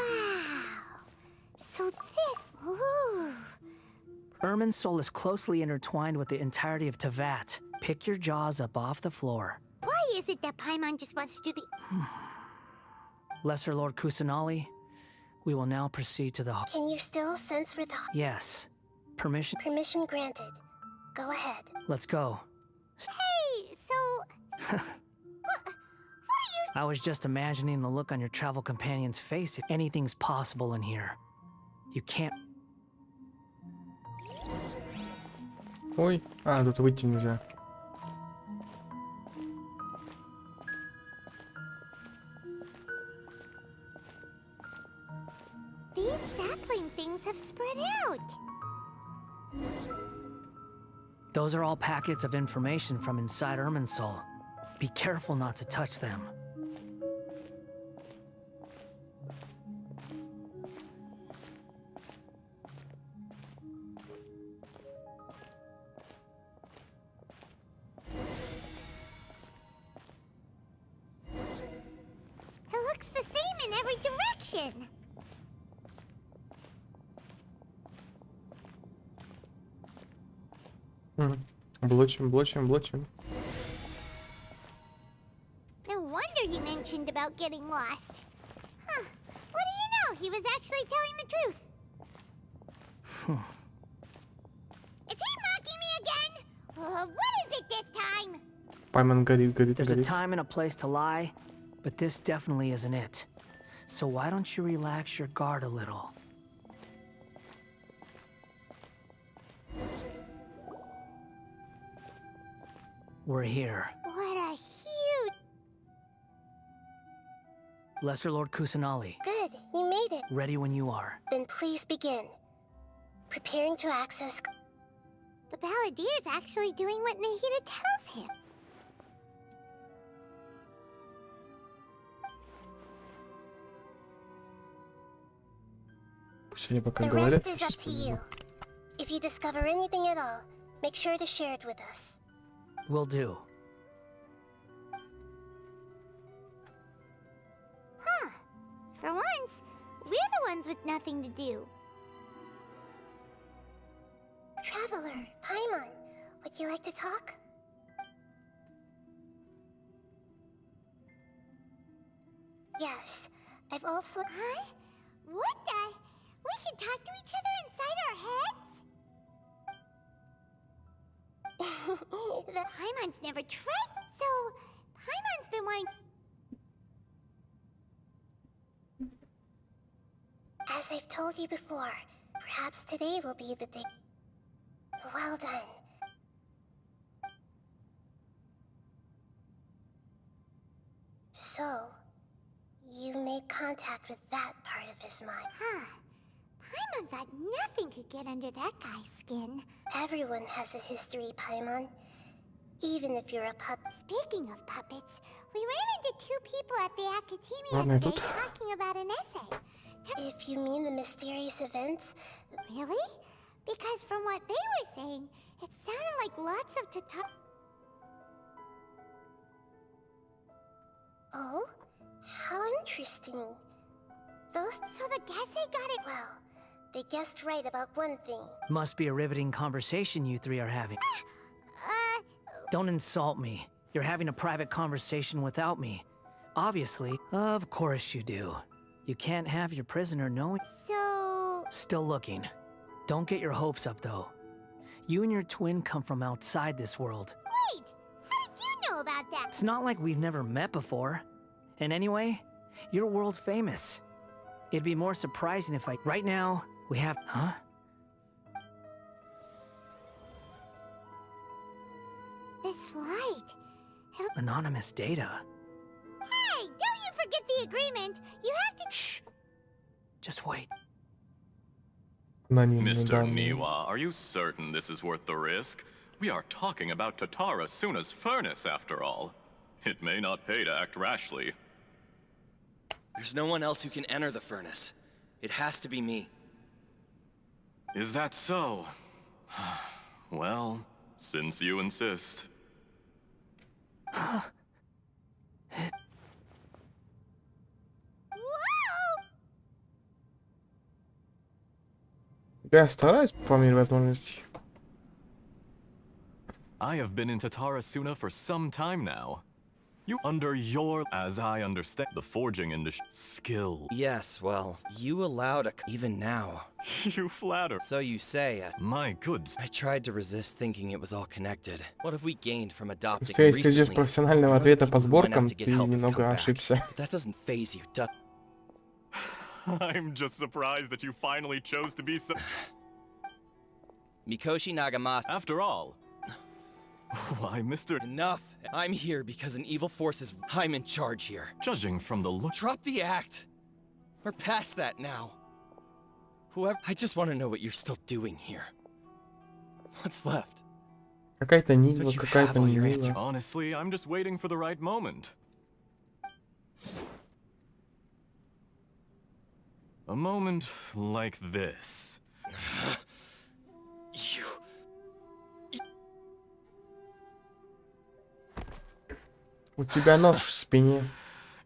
So this. Ooh. Ermin's soul is closely intertwined with the entirety of Tevat. Pick your jaws up off the floor. Why is it that Paimon just wants to do the... Lesser Lord Kusanagi, we will now proceed to the... Can you still sense where the... Yes. Permission? Permission granted. Go ahead. Let's go. Hey, so... I was just imagining the look on your travel companion's face. Anything's possible in here. You can't... Ой, тут выйти нельзя. These sapling things have spread out. Those are all packets of information from inside Ermin's soul. Be careful not to touch them. It looks the same in every direction. Блочим. No wonder he mentioned about getting lost. Huh. What do you know? He was actually telling the truth. Is he mocking me again? What is it this time? Пайман горит. There's a time and a place to lie, but this definitely isn't it. So why don't you relax your guard a little? We're here. What a huge... Lesser Lord Kusanagi, Good, you made it. ready when you are. Then please begin. Preparing to access... The balladier's actually doing what Nahida tells him. Пусть они пока The говорят. rest is up to you. If you discover anything at all, make sure to share it with us. Will do. Huh. For once, we're the ones with nothing to do. Traveler, Paimon, would you like to talk? Yes, I've also... Huh? What the? We can talk to each other inside our heads? The Paimon's never tried, so Paimon's been wanting... As I've told you before, perhaps today will be the day. Well done. So, you made contact with that part of his mind. Huh. Paimon thought nothing could get under that guy's skin. Everyone has a history, Paimon. Even if you're a pup. Speaking of puppets, we ran into two people at the Academia today talking about an essay. If you mean the mysterious events... Really? Because from what they were saying, it sounded like lots of Oh? How interesting. most. So the guessing got it well. They guessed right about one thing. Must be a riveting conversation you three are having. Don't insult me. You're having a private conversation without me. Obviously. Of course you do. You can't have your prisoner knowing. So... Still looking. Don't get your hopes up, though. You and your twin come from outside this world. Wait! How did you know about that? It's not like we've never met before. And anyway, you're world famous. It'd be more surprising if I... Right now, we have... Huh? This light... Anonymous data. Hey! Don't you forget the agreement! You have to... Shh! Just wait. Mr. Niwa, are you certain this is worth the risk? We are talking about Tatara Suna's furnace, after all. It may not pay to act rashly. There's no one else who can enter the furnace. It has to be me. Is that so? Well, since you insist. Я стараюсь по мере возможностей. I have been in Tatara Suna for some time now. You under your, as I understand, the forging industry skill. Yes, well, you allowed a... Even now. You flatter. So you say. My goods. I tried to resist thinking it was all connected. What have we gained from adopting Если ты ждешь профессионального ответа по сборкам, ты немного ошибся. That doesn't faze you, does... I'm just surprised that you finally chose to be so... Mikoshi Nagamasa. After all... Why, Mr. Enough! I'm here because an evil force is... I'm in charge here. Judging from the look... Drop the act! We're past that now. Whoever... I just want to know what you're still doing here. What's left? Какая-то Нива, какая-то Нива. Honestly, I'm just waiting for the right moment. A moment like this. You... У тебя нож в спине.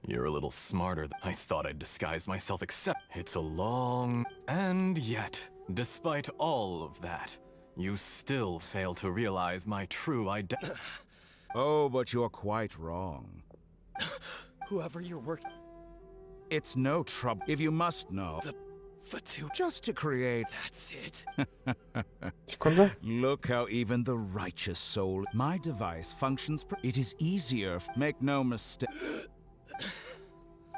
You're a little smarter than I thought I'd disguise myself, except it's a long... And yet, despite all of that, you still fail to realize my true identity. Oh, but you're quite wrong. Whoever you're working... It's no trouble, if you must know. The Fatu... Just to create... That's it. Look how even the righteous soul... My device functions... It is easier... Make no mistake...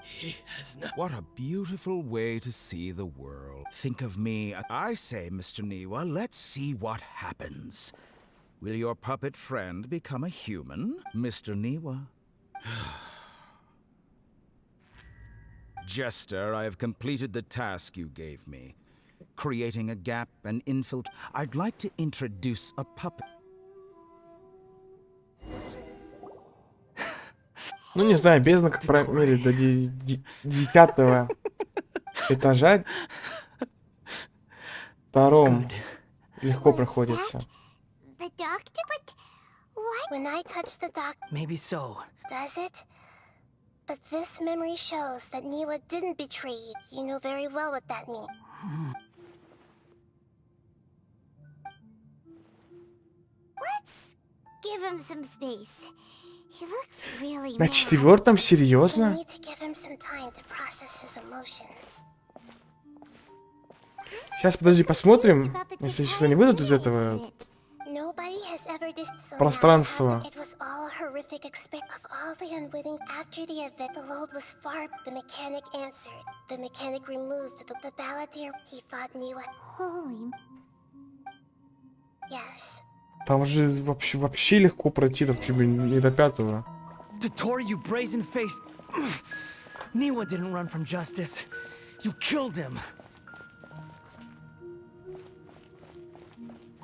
He has no... What a beautiful way to see the world. Think of me... I say, Mr. Niwa, let's see what happens. Will your puppet friend become a human, Mr. Niwa? Jester, I have completed the task you gave me. Creating a gap and infiltrate. I'd like to introduce a puppet. Ну, не знаю, бездна, как правило, мерить до 10-го этажа. Втором легко проходится. The doctor, but why? When I touch the doctor, maybe so. Does it? But this memory shows that Niwa didn't betray you. You know very well what that means. Let's give him some space. He looks really На 4-м? Серьезно? We need to give him some time to process his emotions. Сейчас, подожди, посмотрим, если сейчас они выйдут из этого пространства. Там же вообще легко пройти, там чуть ли не до 5-го. Tatori, you brazen face. Niwa didn't run from justice. You killed him.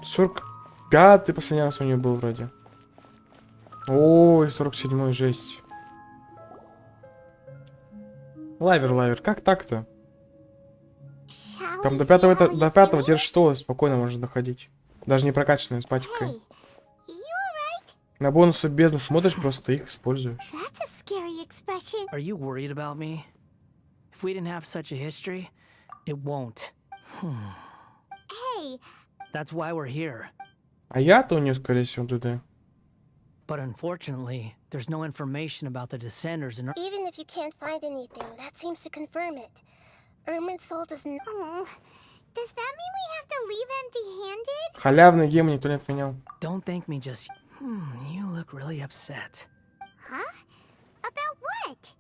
45-й последний раз у нее был вроде. Ой, 47-й, жесть. Лавер, как так-то? Там до 5-го спокойно можно доходить. Даже не прокачанной с патикой. На бонусы бездны смотришь, просто их используешь. Are you worried about me? If we didn't have such a history, it won't. Hey! That's why we're here. А я-то у нее, скорее всего, туда. But unfortunately, there's no information about the descenders in... Even if you can't find anything, that seems to confirm it. Soul doesn't... Oh, does that mean we have to leave empty-handed? Халявный гейм никто не отменял. Don't thank me just... you look really upset. Huh? About what?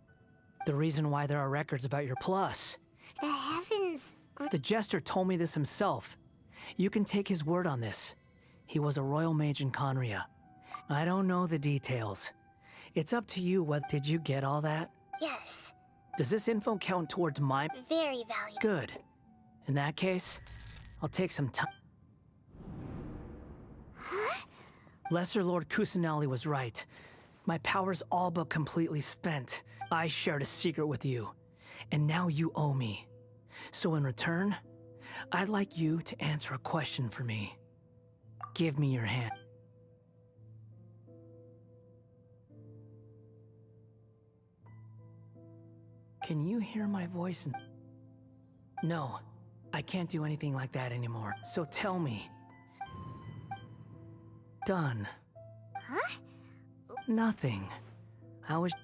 The reason why there are records about your plus. The heavens... The jester told me this himself. You can take his word on this. He was a royal mage in Conria. I don't know the details. It's up to you what... Did you get all that? Yes. Does this info count towards my... Very valuable. Good. In that case, I'll take some time. Huh? Lesser Lord Kusanali was right. My power's all but completely spent. I shared a secret with you, and now you owe me. So in return, I'd like you to answer a question for me. Give me your hand. Can you hear my voice? No, I can't do anything like that anymore. So tell me. Done. Huh? Nothing. I was...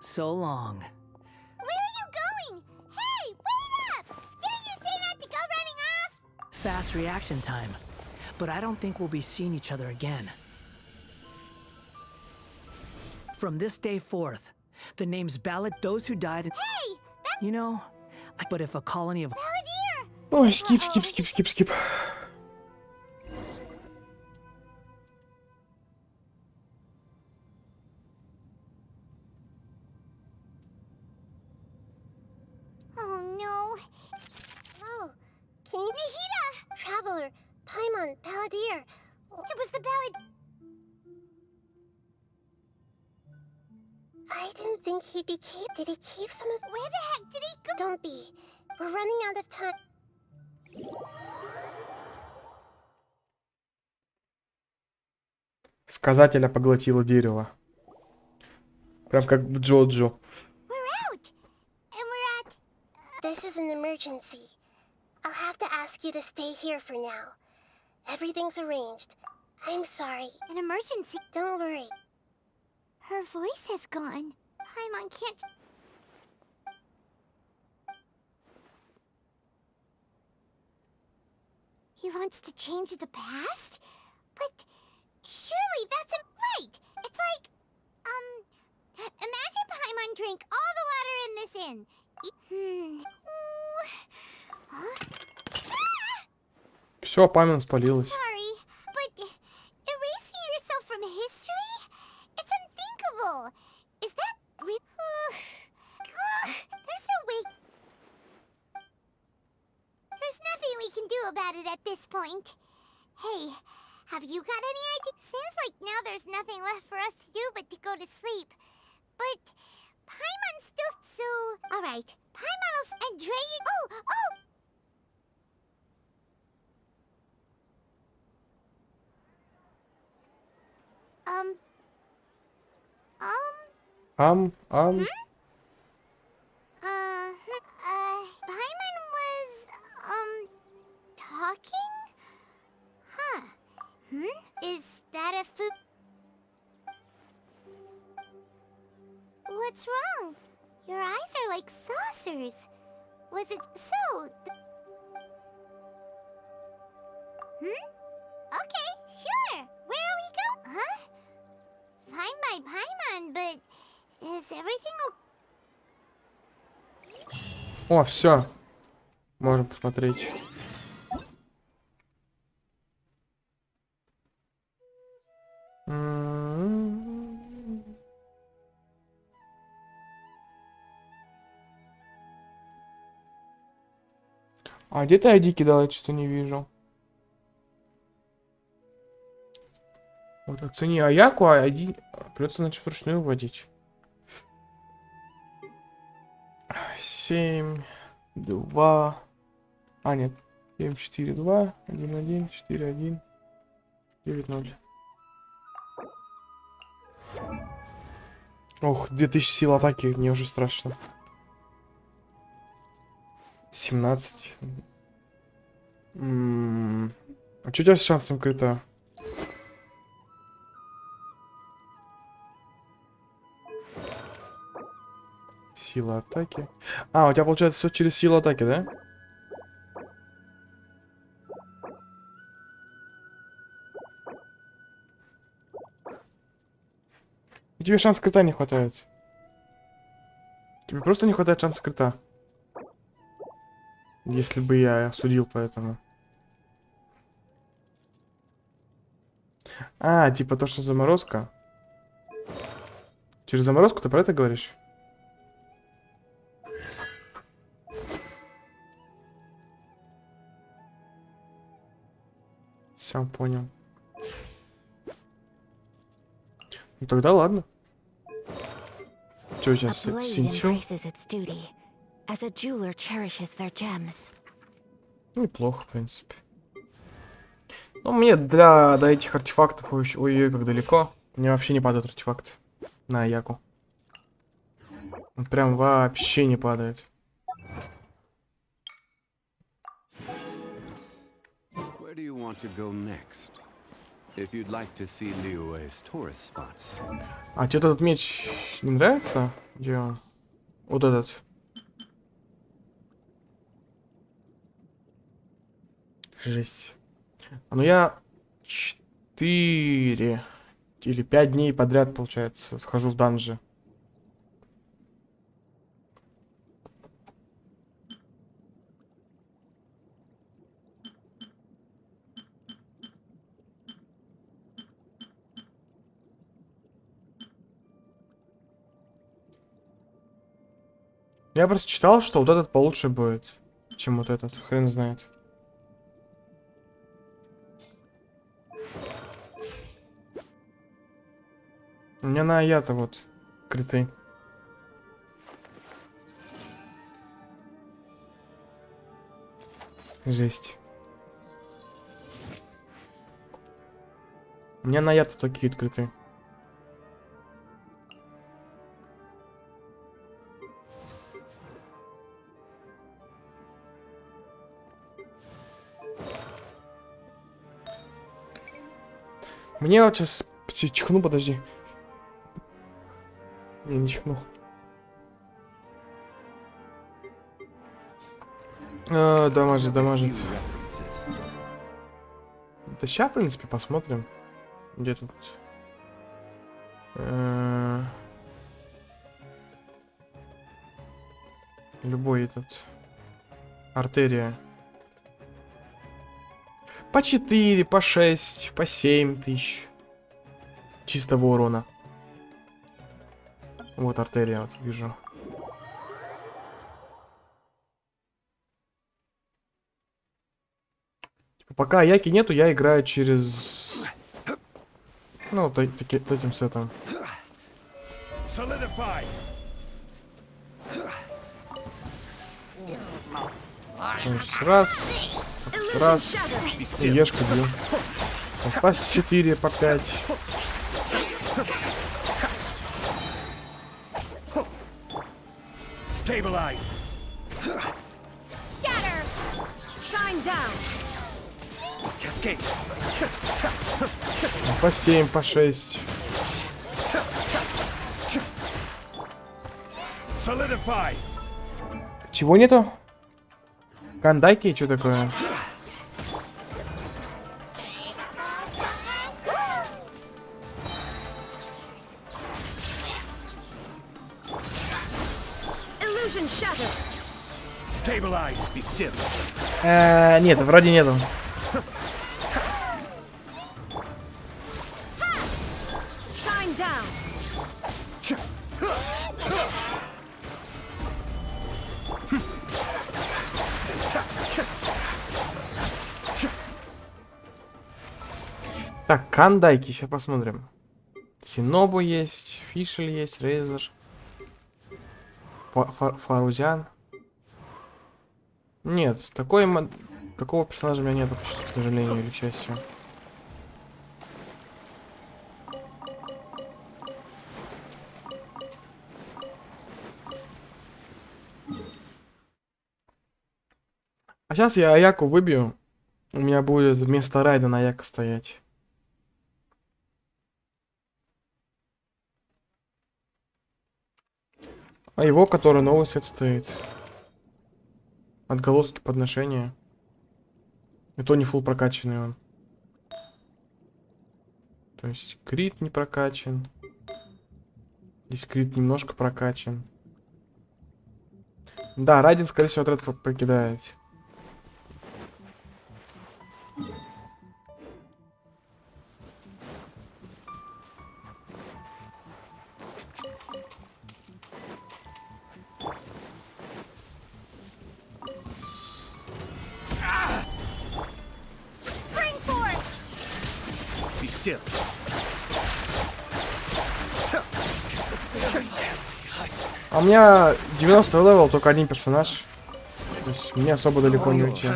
So long. Where are you going? Hey, wait up! Didn't you say not to go running off? Fast reaction time. But I don't think we'll be seeing each other again. From this day forth, the names ballot those who died... Hey! You know, but if a colony of... Balladeer! Ой, скип. Oh no. Oh, can you... Nihida! Traveler, Paimon, Balladeer. It was the ballad... I didn't think he'd be keep... Did he keep some of... Where the heck did he go? Don't be. We're running out of time. Сказателя поглотило дерево. Прям как в Джоджо. We're out! And we're at... This is an emergency. I'll have to ask you to stay here for now. Everything's arranged. I'm sorry. An emergency? Don't worry. Her voice has gone. Paimon can't... He wants to change the past? But surely that's right! It's like... Imagine Paimon drank all the water in this inn. Huh? Все, память спалилась. Sorry, but erasing yourself from history? It's unthinkable. Is that real? There's no way. There's nothing we can do about it at this point. Hey, have you got any idea? Seems like now there's nothing left for us to do but to go to sleep. But Paimon's still so... Alright, Paimon will... And Dre, you... Oh! Paimon was, talking? Huh. Is that a food? What's wrong? Your eyes are like saucers. Was it so? Okay, sure. Where are we going? Huh? Fine by Paimon, but is everything okay? О, все. Можно посмотреть. А где ты ID кидал? Я что-то не вижу. Вот оцени АЯКУ, а ID придется, значит, вручную вводить. 7, 2. А, нет. 7, 4, 2, 1, 1, 4, 1, 9, 0. Ох, 2000 сил атаки, мне уже страшно. 17. А что у тебя с шансом крита? Сила атаки. А, у тебя получается все через силу атаки, да? И тебе шанс крита не хватает. Тебе просто не хватает шанса крита. Если бы я судил по этому. А, типа то, что заморозка. Через заморозку ты про это говоришь? Все, понял. Ну тогда ладно. Что сейчас синчу? Неплохо, в принципе. Ну, мне до этих артефактов ой-ой, как далеко. Мне вообще не падают артефакты на АЯКУ. Он прям вообще не падает. А тебе этот меч не нравится? Где он? Вот этот. Жесть. Ну я 4 или 5 дней подряд, получается, схожу в данжи. Я просто читал, что вот этот получше будет, чем вот этот. Хрен знает. У меня на я-то вот криты. Жесть. У меня на я-то такие криты. Мне вот сейчас чихну, подожди. Не чихнул. Дамажит. Да сейчас, в принципе, посмотрим. Где тут? Любой этот. Артерия. По 4, по 6, по 7 тысяч. Чистого урона. Вот артерия, вот вижу. Типа, пока аяки нету, я играю через... Ну, таким сетом. Раз. И ешку бью. По 4, по 5. Stabilize. Scatter. Shine down. Cascade. По 7, по 6. Solidify. Чего нету? Кандайки, что такое? Нет, вроде нету. Так, кандайки, сейчас посмотрим. Синобу есть, Фишель есть, Рейзер. Фарузян. Нет, такого персонажа у меня нету, к сожалению или к счастью. сейчас я АЯКУ выбью. У меня будет вместо райда на АЯКа стоять. А его, который новый сет стоит. Отголоски подношения. И то не фулл прокачанный он. То есть крит не прокачан. Здесь крит немножко прокачан. Да, Райден, скорее всего, отряд покидает. А у меня 90 левел, только один персонаж. То есть мне особо далеко не уйти.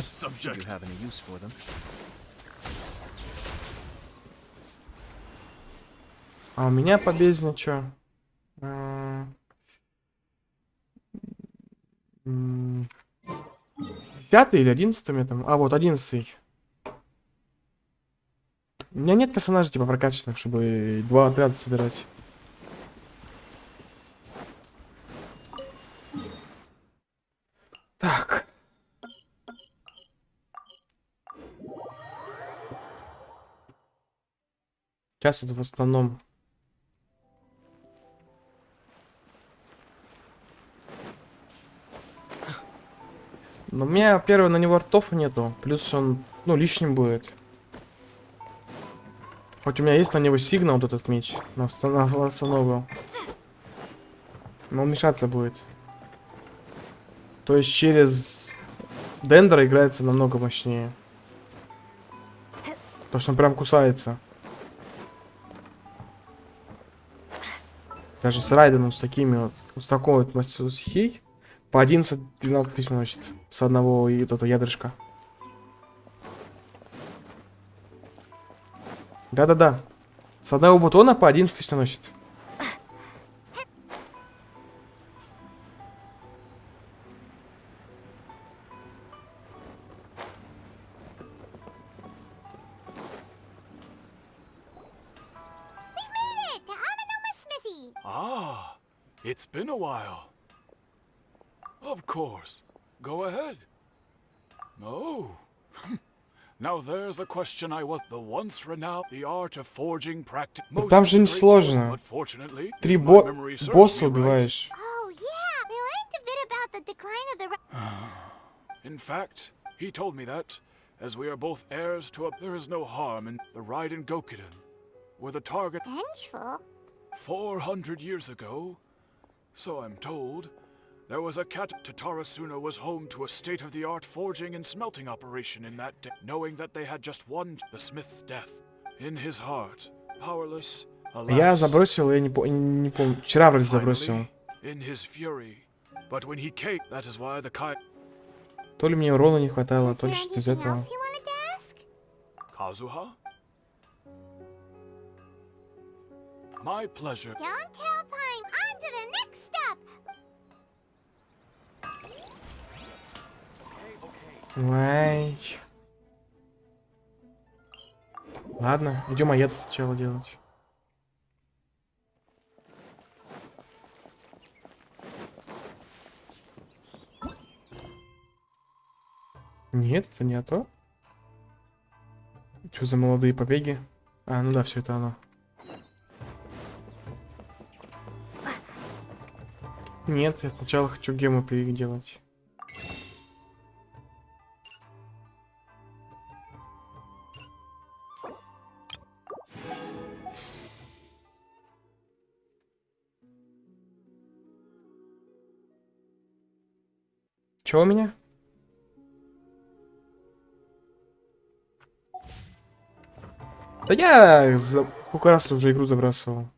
А у меня по бездне чё? 10-й или 11-й у меня там? А, вот 11-й. У меня нет персонажей типа прокачанных, чтобы 2 отряда собирать. Так. Сейчас вот в основном. Но у меня первый на него ртов нету. Плюс он, ну, лишним будет. Хоть у меня есть на него сигнал, вот этот меч. На остановку. Но он мешаться будет. То есть через Дендера играется намного мощнее. Потому что он прям кусается. Даже с Райденом, с такими вот, с такой вот мастерством стихий, по 11-12 тысяч носит. С одного и этого ядрышка. Да-да-да. С одного бутона по 11 тысяч наносит. Ah, it's been a while. Of course. Go ahead. No. Now there's a question I was the once renowned the art of forging practice. Там же не сложно. 3 босса убиваешь. Oh, yeah, they learned a bit about the decline of the... In fact, he told me that, as we are both heirs to a... There is no harm in the Raiden Gokiden, were the target... Vengeful? 400 years ago, so I'm told, there was a cat. Tatarasuna was home to a state-of-the-art forging and smelting operation in that day, knowing that they had just one, the smith's death. In his heart, powerless, alas, Я забросил, я не помню. Вчера вроде забросил. In his fury, but when he came, that is why the Kai... То ли мне урона не хватало, то ли что-то из этого. Kazuha? My pleasure. Don't tell time. On to the next step. Ой. Ладно, идем аед сначала делать. Нет, это не то. Что за молодые побеги? А, ну да, все это оно. Нет, я сначала хочу гему переделать. Чё у меня? Да я сколько раз уже игру забрасывал.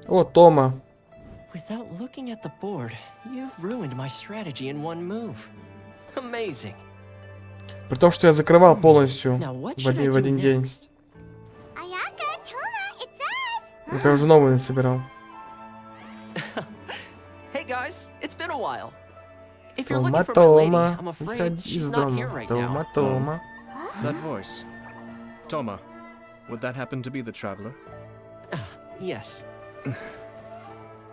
О, Тома. Without looking at the board, you've ruined my strategy in one move. Amazing. При том, что я закрывал полностью в один день. Я уже новые собирал. Hey guys, it's while. If you're looking for my lady, I'm afraid she's not here right now. Тома. That voice. Toma. Would that happen to be the traveler? Yes.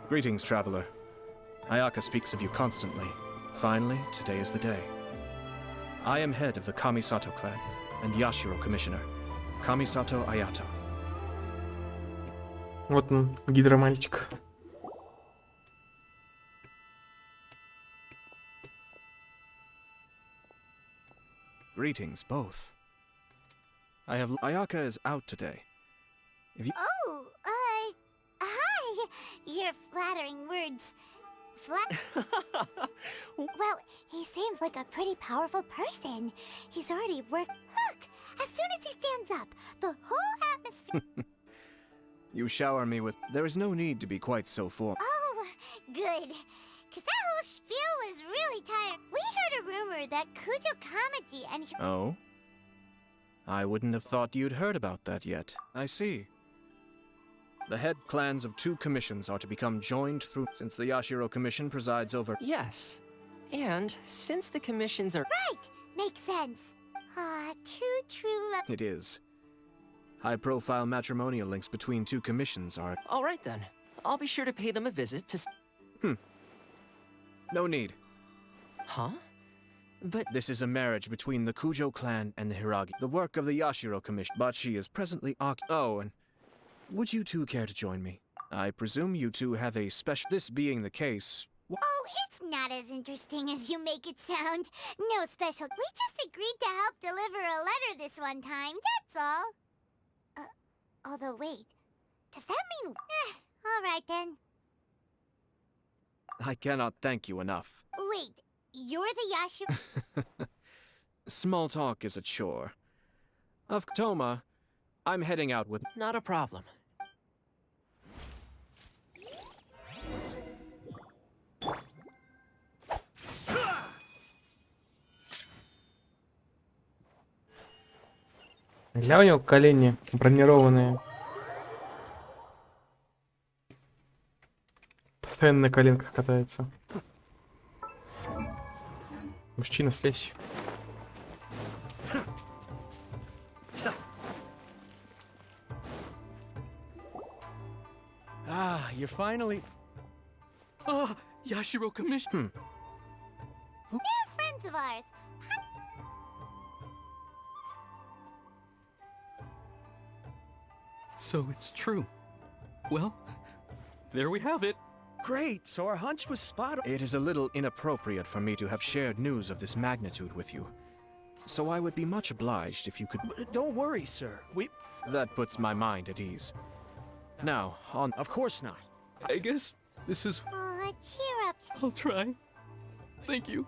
Greetings, traveler. Ayaka speaks of you constantly. Finally, today is the day. I am head of the Kamisato clan and Yashiro commissioner. Kamisato Ayato. Вот он, гидромальчик. Greetings, both. Ayaka is out today. If you... Oh, hi. Your flattering words. Well, he seems like a pretty powerful person. He's already worked. Look, as soon as he stands up, the whole atmosphere. You shower me with... There is no need to be quite so formal. Oh, good. Because that whole spiel was really tired. We heard a rumor that Kujo Kamaji and... Oh? I wouldn't have thought you'd heard about that yet. I see. The head clans of 2 commissions are to become joined through... Since the Yashiro Commission presides over... Yes. And since the commissions are... Right! Makes sense. Ah, 2 true love... It is. High-profile matrimonial links between 2 commissions are... All right, then. I'll be sure to pay them a visit to... No need. Huh? But... This is a marriage between the Kujo clan and the Hiragi. The work of the Yashiro Commission. But she is presently Oh, and... Would you 2 care to join me? I presume you 2 have a special... This being the case... Oh, it's not as interesting as you make it sound. No special... We just agreed to help deliver a letter this one time, that's all. Although wait, does that mean... all right then. I cannot thank you enough. Wait, you're the Yashiro... Small talk is a chore. Of Toma, I'm heading out with... Not a problem. Гля, у него колени бронированные. Постоянно на коленках катается. Мужчина, слезь. Ah, you're finally... Ah, Yashiro Commission. They're friends of ours. So it's true. Well, there we have it. Great, so our hunch was spot on. It is a little inappropriate for me to have shared news of this magnitude with you. So I would be much obliged if you could... Don't worry, sir. That puts my mind at ease. Now, on... Of course not. I guess this is... Aw, cheer up. I'll try. Thank you.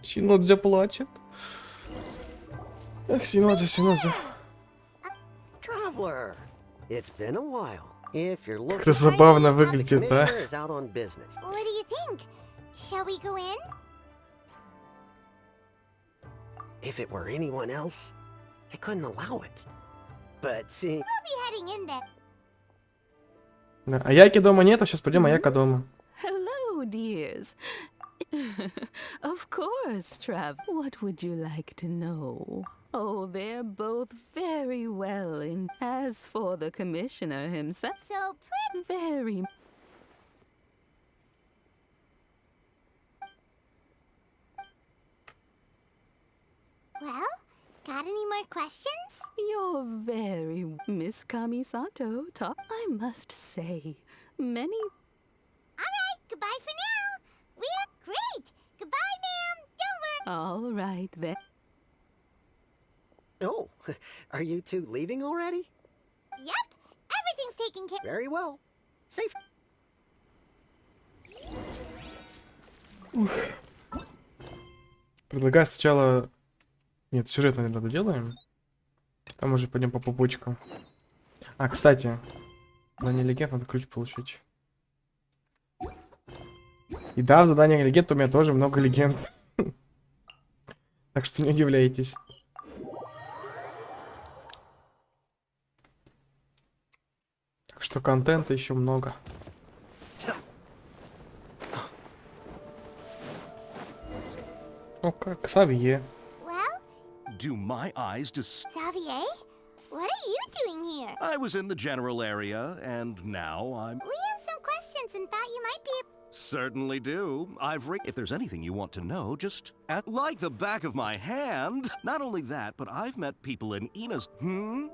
Синодзе плачет. Эх, Синодзе. Traveler, it's been a while. If you're looking... Как-то забавно выглядит, а? is out on business. What do you think? Shall we go in? If it were anyone else, I couldn't allow it. But see... We'll be heading in there. Да. Аяки дома нет, а сейчас пойдем Аяка дома. Hello, dears. Of course, Trav. What would you like to know? Oh, they're both very well in. As for the commissioner himself, So pretty. very. Well, got any more questions? You're very Miss Kamisato. I must say, many. All right, goodbye for now. We're great. Goodbye, ma'am. Don't worry. All right then. Oh, are you 2 leaving already? Yep, everything's taken care. Very well. Safe. Предлагаю сначала... Нет, сюжет, наверное, доделаем. Там уже пойдем по пупочкам. А, кстати, задание легенд надо ключ получить. И да, в заданиях легенд у меня тоже много легенд. Так что не удивляйтесь. Так что контента еще много. Ну, как Савье. Well, Do my eyes Xavier? What are you doing here? I was in the general area, and now I'm... We have some questions and thought you might be... Certainly do. If there's anything you want to know, just act like the back of my hand. Not only that, but I've met people in Ina's...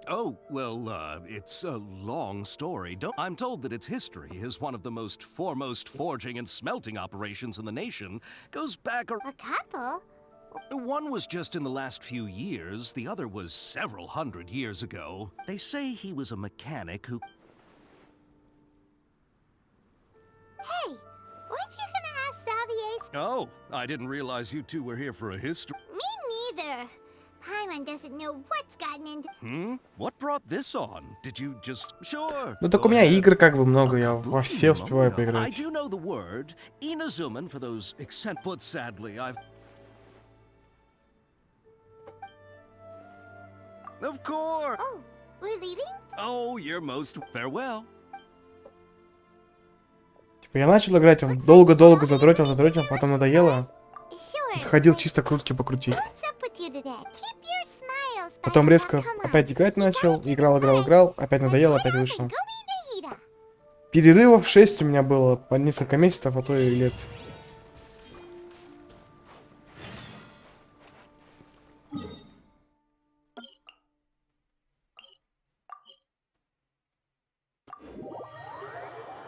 Oh, well, it's a long story. I'm told that its history is one of the most foremost forging and smelting operations in the nation. Goes back A couple? One was just in the last few years, the other was several hundred years ago. They say he was a mechanic who... Hey, weren't you gonna ask Xavier's... Oh, I didn't realize you two were here for a history. Me neither. Paimon doesn't know what's gotten into... What brought this on? Did you just... Sure. Ну так у меня игр как бы много, я во все успеваю I поиграть. do know the word. Inazuman for those but sadly, I've... Of course! Oh, we're leaving? Oh, you're most... Farewell. Типа я начал играть, он долго-долго задротил, потом надоело. И сходил чисто крутки покрутить. Потом резко опять играть начал, играл, опять надоело, опять вышел. Перерывов 6 у меня было по несколько месяцев, а то и лет.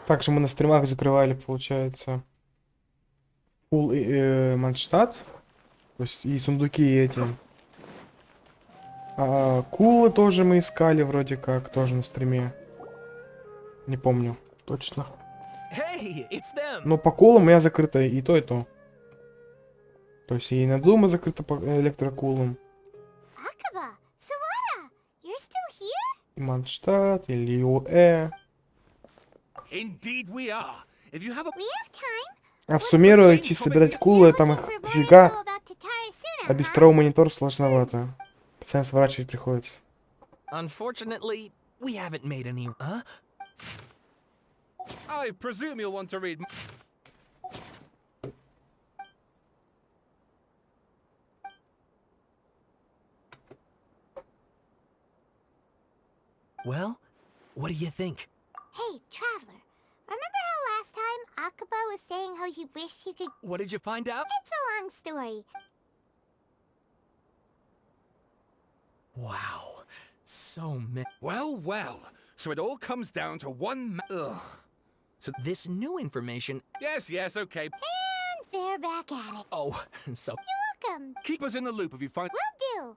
Также мы на стримах закрывали, получается, Манштадт, то есть и сундуки и эти. А кулы тоже мы искали вроде как, тоже на стриме. Не помню точно. Hey, it's them. Но по кулам у меня закрыто и то, и то. То есть и Надзума закрыто по электрокулам. И Манштадт, и Лиуэ. Indeed we are. If you have a... А в суммирую идти собирать кулы, там их фига. А без второго монитора сложновато. Постоянно сворачивать приходится. Unfortunately, we haven't made any... Huh? I presume you'll want to read... Well, what do you think? Hey, Traveler. Remember how last time Akaba was saying how he wished he could... What did you find out? It's a long story. Wow. So many... Well. So it all comes down to one... Ugh. So this new information... Yes, okay. And they're back at it. Oh, so... You're welcome. Keep us in the loop if you find... Will do.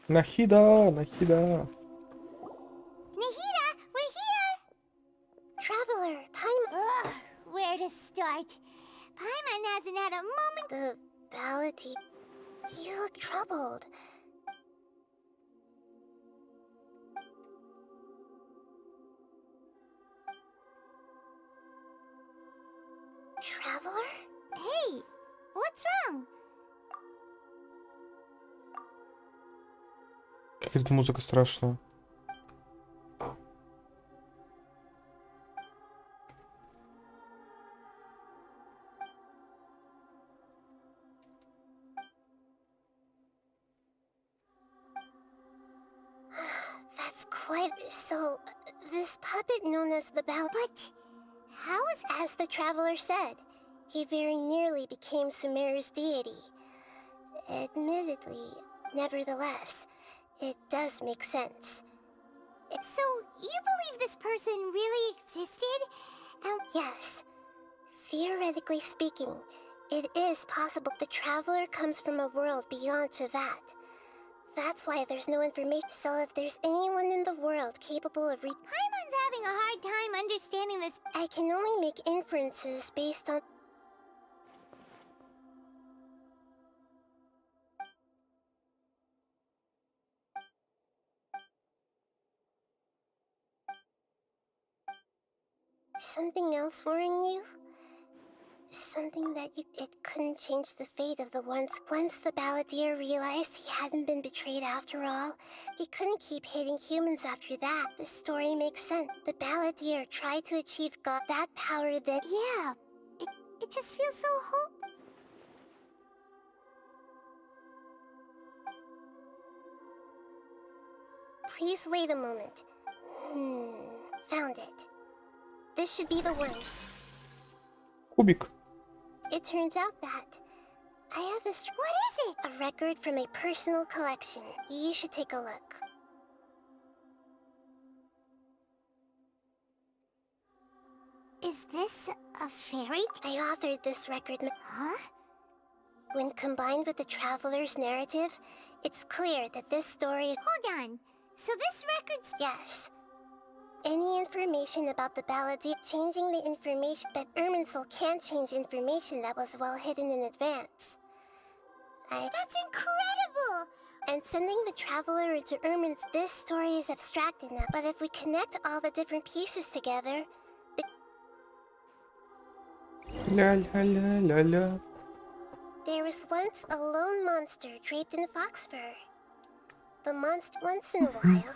Нахида. Nahida, we're here! Traveler, Paimon... Ugh, where to start? Paimon hasn't had a moment... The bality... You look troubled. Traveler? Hey, what's wrong? Какая-то музыка страшная. That's quite... So, this puppet known as the Bell... But how is as the Traveler said? He very nearly became Sumeru's deity. Admittedly, nevertheless, it does make sense. So, you believe this person really existed? Yes. Theoretically speaking, it is possible the Traveler comes from a world beyond to that. That's why there's no information. So if there's anyone in the world capable of Paimon's having a hard time understanding this. I can only make inferences based on... Something else worrying you? something that it couldn't change the fate of the ones. Once the balladeer realized he hadn't been betrayed after all, he couldn't keep hating humans after that. The story makes sense. The balladeer tried to achieve God that power that... Yeah, it just feels so hope. Please wait a moment. Found it. This should be the one. Кубик. It turns out that I have this. What is it? A record from a personal collection. You should take a look. Is this a fairy? I authored this record. Huh? When combined with the traveler's narrative, it's clear that this story is. Hold on. So this record's. Yes. Any information about the balladeer changing the information, but Irminsul can't change information that was well hidden in advance. That's incredible! And sending the traveler to Irminsul, this story is abstract enough, but if we connect all the different pieces together, Ля-ля-ля-ля-ля. There was once a lone monster draped in fox fur. The monster, once in a while,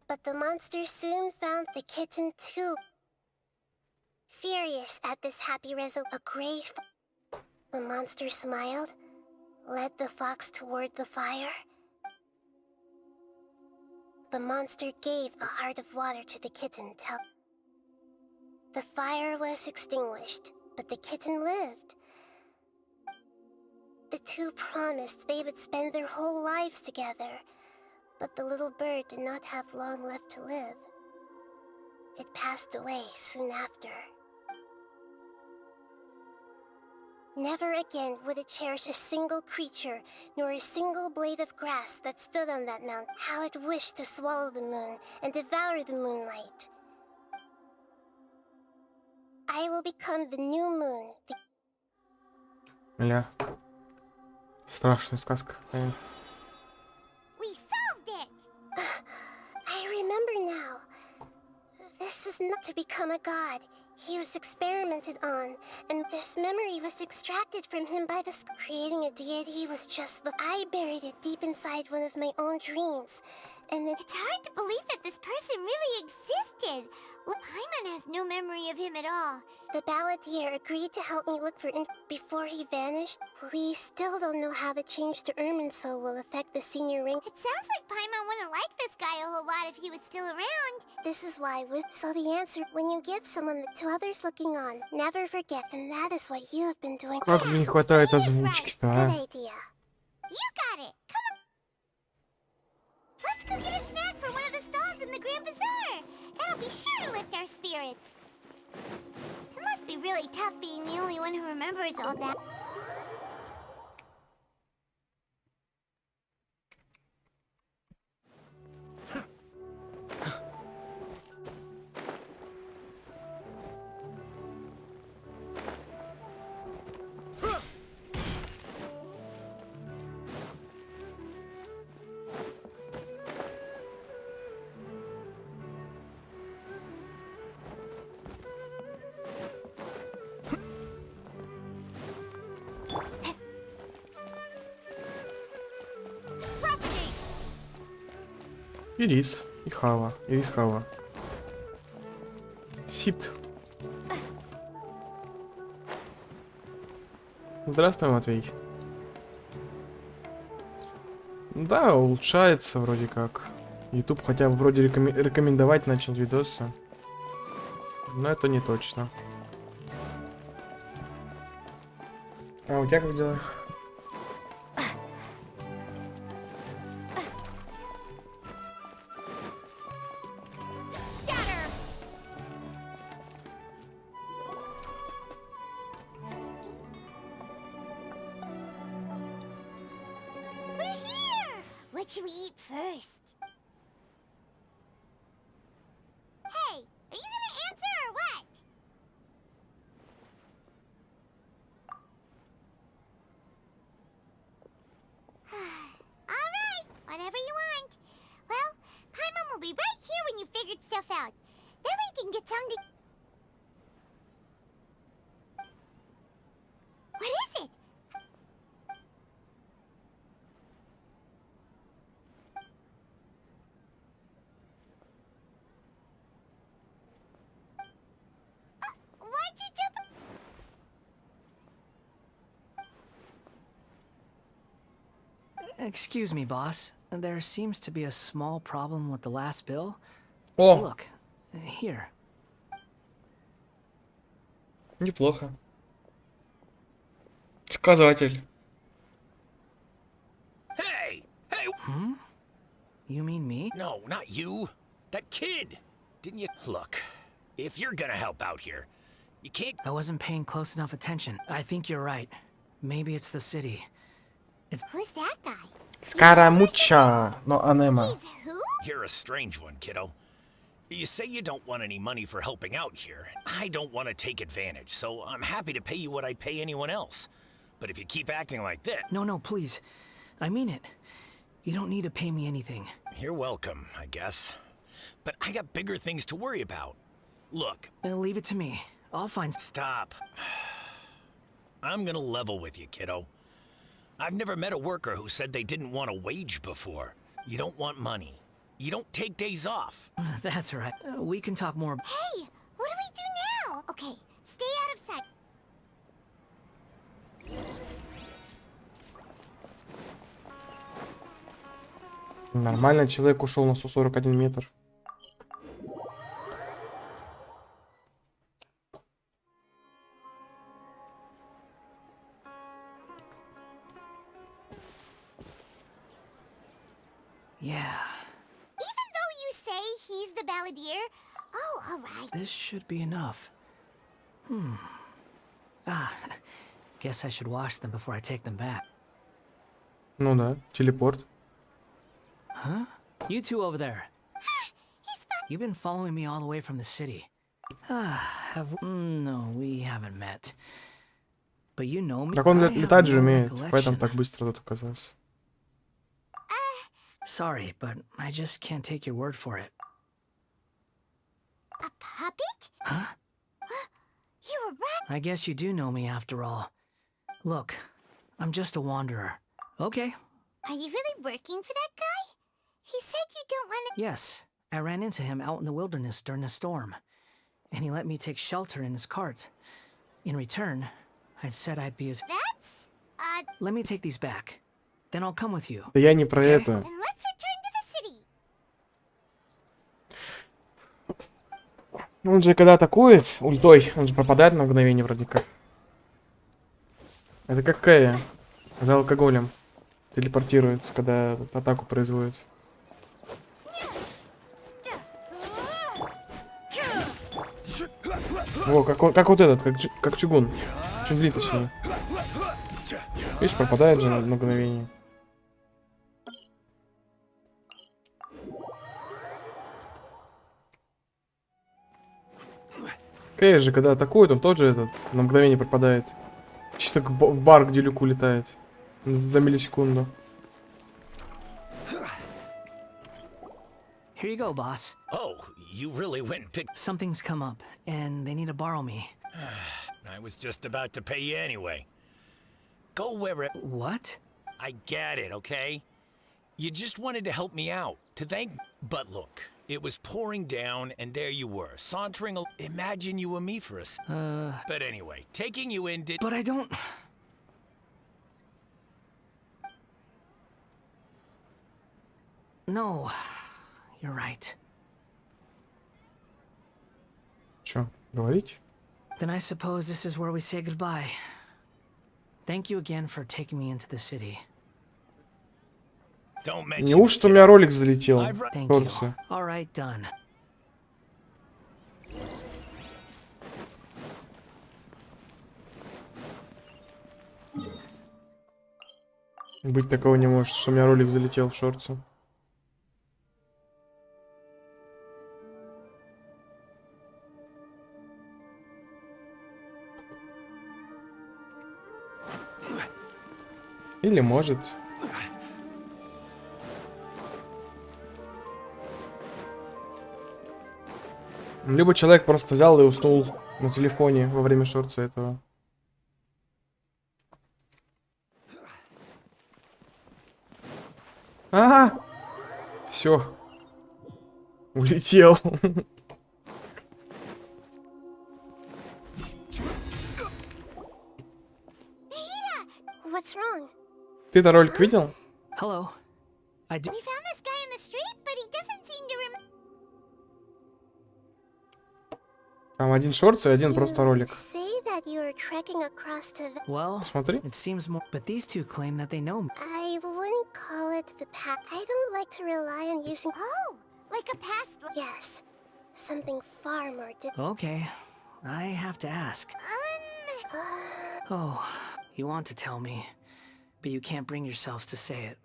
But the monster soon found the kitten too. Furious at this happy result, the monster smiled, led the fox toward the fire. The monster gave the heart of water to the kitten. The fire was extinguished, but the kitten lived. The two promised they would spend their whole lives together. But the little bird did not have long left to live. It passed away soon after. Never again would it cherish a single creature, nor a single blade of grass that stood on that mountain. How it wished to swallow the moon and devour the moonlight. I will become the new moon. Ля. Страшная сказка. I remember now. This is not to become a god. He was experimented on, and this memory was extracted from him by this. Creating a deity was just the. I buried it deep inside one of my own dreams, and then. It's hard to believe that this person really existed. Well, Paimon has no memory of him at all. The balladeer agreed to help me look for before he vanished. We still don't know how the change to Irminsul will affect the senior ring. It sounds like Paimon wouldn't like this guy a whole lot if he was still around. This is why so the answer when you give someone to others looking on, never forget, and that is what you have been doing. Как же не хватает озвучки-то, а? Good idea. You got it. Come on. Let's go get a snack from one of the stalls in the Grand Bazaar. That'll be sure to lift our spirits. It must be really tough being the only one who remembers all that. И рис, и хава, и рис хава. Сит. Здравствуй, Матвей. Да, улучшается вроде как. YouTube хотя бы вроде рекомендовать начал видосы. Но это не точно. А у тебя как дела? What should we eat first? Hey, are you gonna answer or what? Alright, whatever you want. Well, Paimon will be right here when you figured stuff out. Then we can get something. Excuse me, boss. There seems to be a small problem with the last bill. О, Look, here. неплохо. Сказатель. Hey! Hey! Hmm? You mean me? No, not you. That kid. Didn't you? Look, if you're gonna help out here, you can't. I wasn't paying close enough attention. I think you're right. Maybe it's the city. It's... Who's that guy? Скарамуча, но анема. You're a strange one, kiddo. You say you don't want any money for helping out here. I don't want to take advantage, so I'm happy to pay you what I'd pay anyone else. But if you keep acting like this... No, please. I mean it. You don't need to pay me anything. You're welcome, I guess. But I got bigger things to worry about. Look... Leave it to me. I'll find... Stop. I'm gonna level with you, kiddo. I've never met a worker who said they didn't want a wage before. You don't want money. You don't take days off. That's right. We can talk more. Hey, what do we do now? Okay, stay out of sight. Нормально, человек ушел на 141 метр. Yeah. Even though you say he's the balladeer, oh, all right. This should be enough. Guess I should wash them before I take them back. Ну да, телепорт. Huh? You two over there. You've been following me all the way from the city. No, we haven't met. But you know me. Так он летать же умеет, поэтому так быстро тут оказался. Sorry, but I just can't take your word for it. A puppet? Huh? You were right. I guess you do know me after all. Look, I'm just a wanderer. Okay. Are you really working for that guy? He said you don't want to... Yes, I ran into him out in the wilderness during a storm. And he let me take shelter in his cart. In return, I said I'd be his... That's... Let me take these back. Then I'll come with you. Да я не про это. Then let's return to the city. Он же когда атакует ультой, он же пропадает на мгновение вроде как. Это как Кэя за алкоголем. Телепортируется, когда атаку производит. О, как вот этот, как чугун. Чунгли точнее. Видишь, пропадает же на мгновение. Кэй же, когда атакует, он тоже этот на мгновение пропадает. Чисто в бар, где люк улетает. За миллисекунду. Here you go, boss. Oh, you really went and picked... Something's come up, and they need to borrow me. I was just about to pay you anyway. Go where it... What? I get it, okay? You just wanted to help me out, to thank... But look, it was pouring down, and there you were, sauntering... Imagine you and me for a... But anyway, taking you in did... But I don't... No, you're right. Чё, говорить? Then I suppose this is where we say goodbye. Thank you again for taking me into the city. Неужто у меня ролик залетел? Thank Торцы. you. All right, done. Быть такого не может, что у меня ролик залетел в шорты. Или может. Либо человек просто взял и уснул на телефоне во время шорца этого. Ага! Все. Улетел. What's wrong? Ты этот ролик видел? Hello. I do. We found this guy in the street, but he doesn't seem to remember. Там один шортс и один просто ролик. Say that you are trekking across to. Well, Посмотри. it seems more. But these two claim that they know me. I wouldn't call it the past. I don't like to rely on using. Oh, like a past. Yes, something far more. Okay, I have to ask. Oh, you want to tell me, but you can't bring yourselves to say it.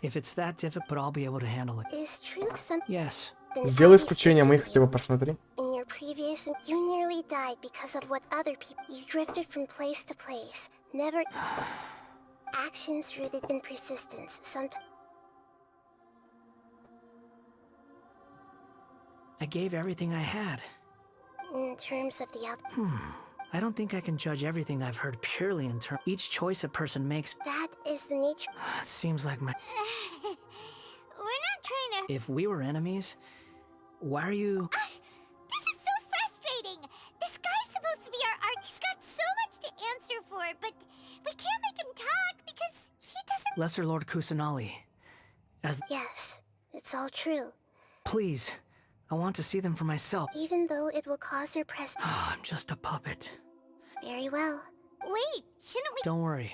If it's that difficult, but I'll be able to handle it. Is truth something? Yes. Сделай исключение, мы их хотя бы просмотри. In your previous, you nearly died because of what other people. You drifted from place to place. Never. Actions rooted in persistence. I gave everything I had. In terms of the I don't think I can judge everything I've heard purely in terms. Each choice a person makes. That is the nature. It seems like my. We're not trying to. If we were enemies, why are you? This is so frustrating. This guy's supposed to be our arc. He's got so much to answer for, but we can't make him talk because he doesn't. Lesser Lord Kusanali. As. Yes, it's all true. Please, I want to see them for myself. Even though it will cause your press. I'm just a puppet. Very well. Wait, shouldn't we? Don't worry.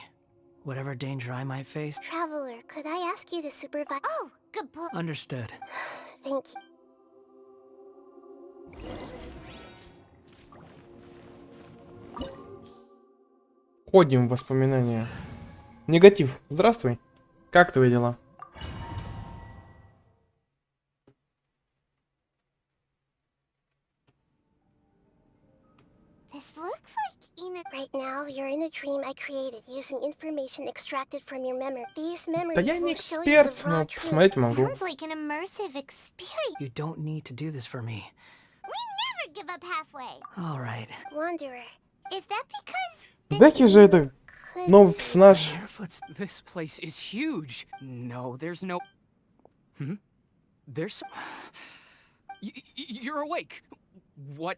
Whatever danger I might face. Traveler, could I ask you to supervise? Oh, good point. Understood. Thank you. Входим в воспоминания. Негатив. Здравствуй. Как твои дела? This looks like Ina. Right now, you're in a dream I created using information extracted from your memory. These memories Да я не will show you эксперт, the raw но truth. посмотреть могу. Sounds like an immersive experience. You don't need to do this for me. We never give up halfway. All right. Wanderer, is that because Деки же это новый персонаж. This place is huge. No, there's no. There's. You're awake. What?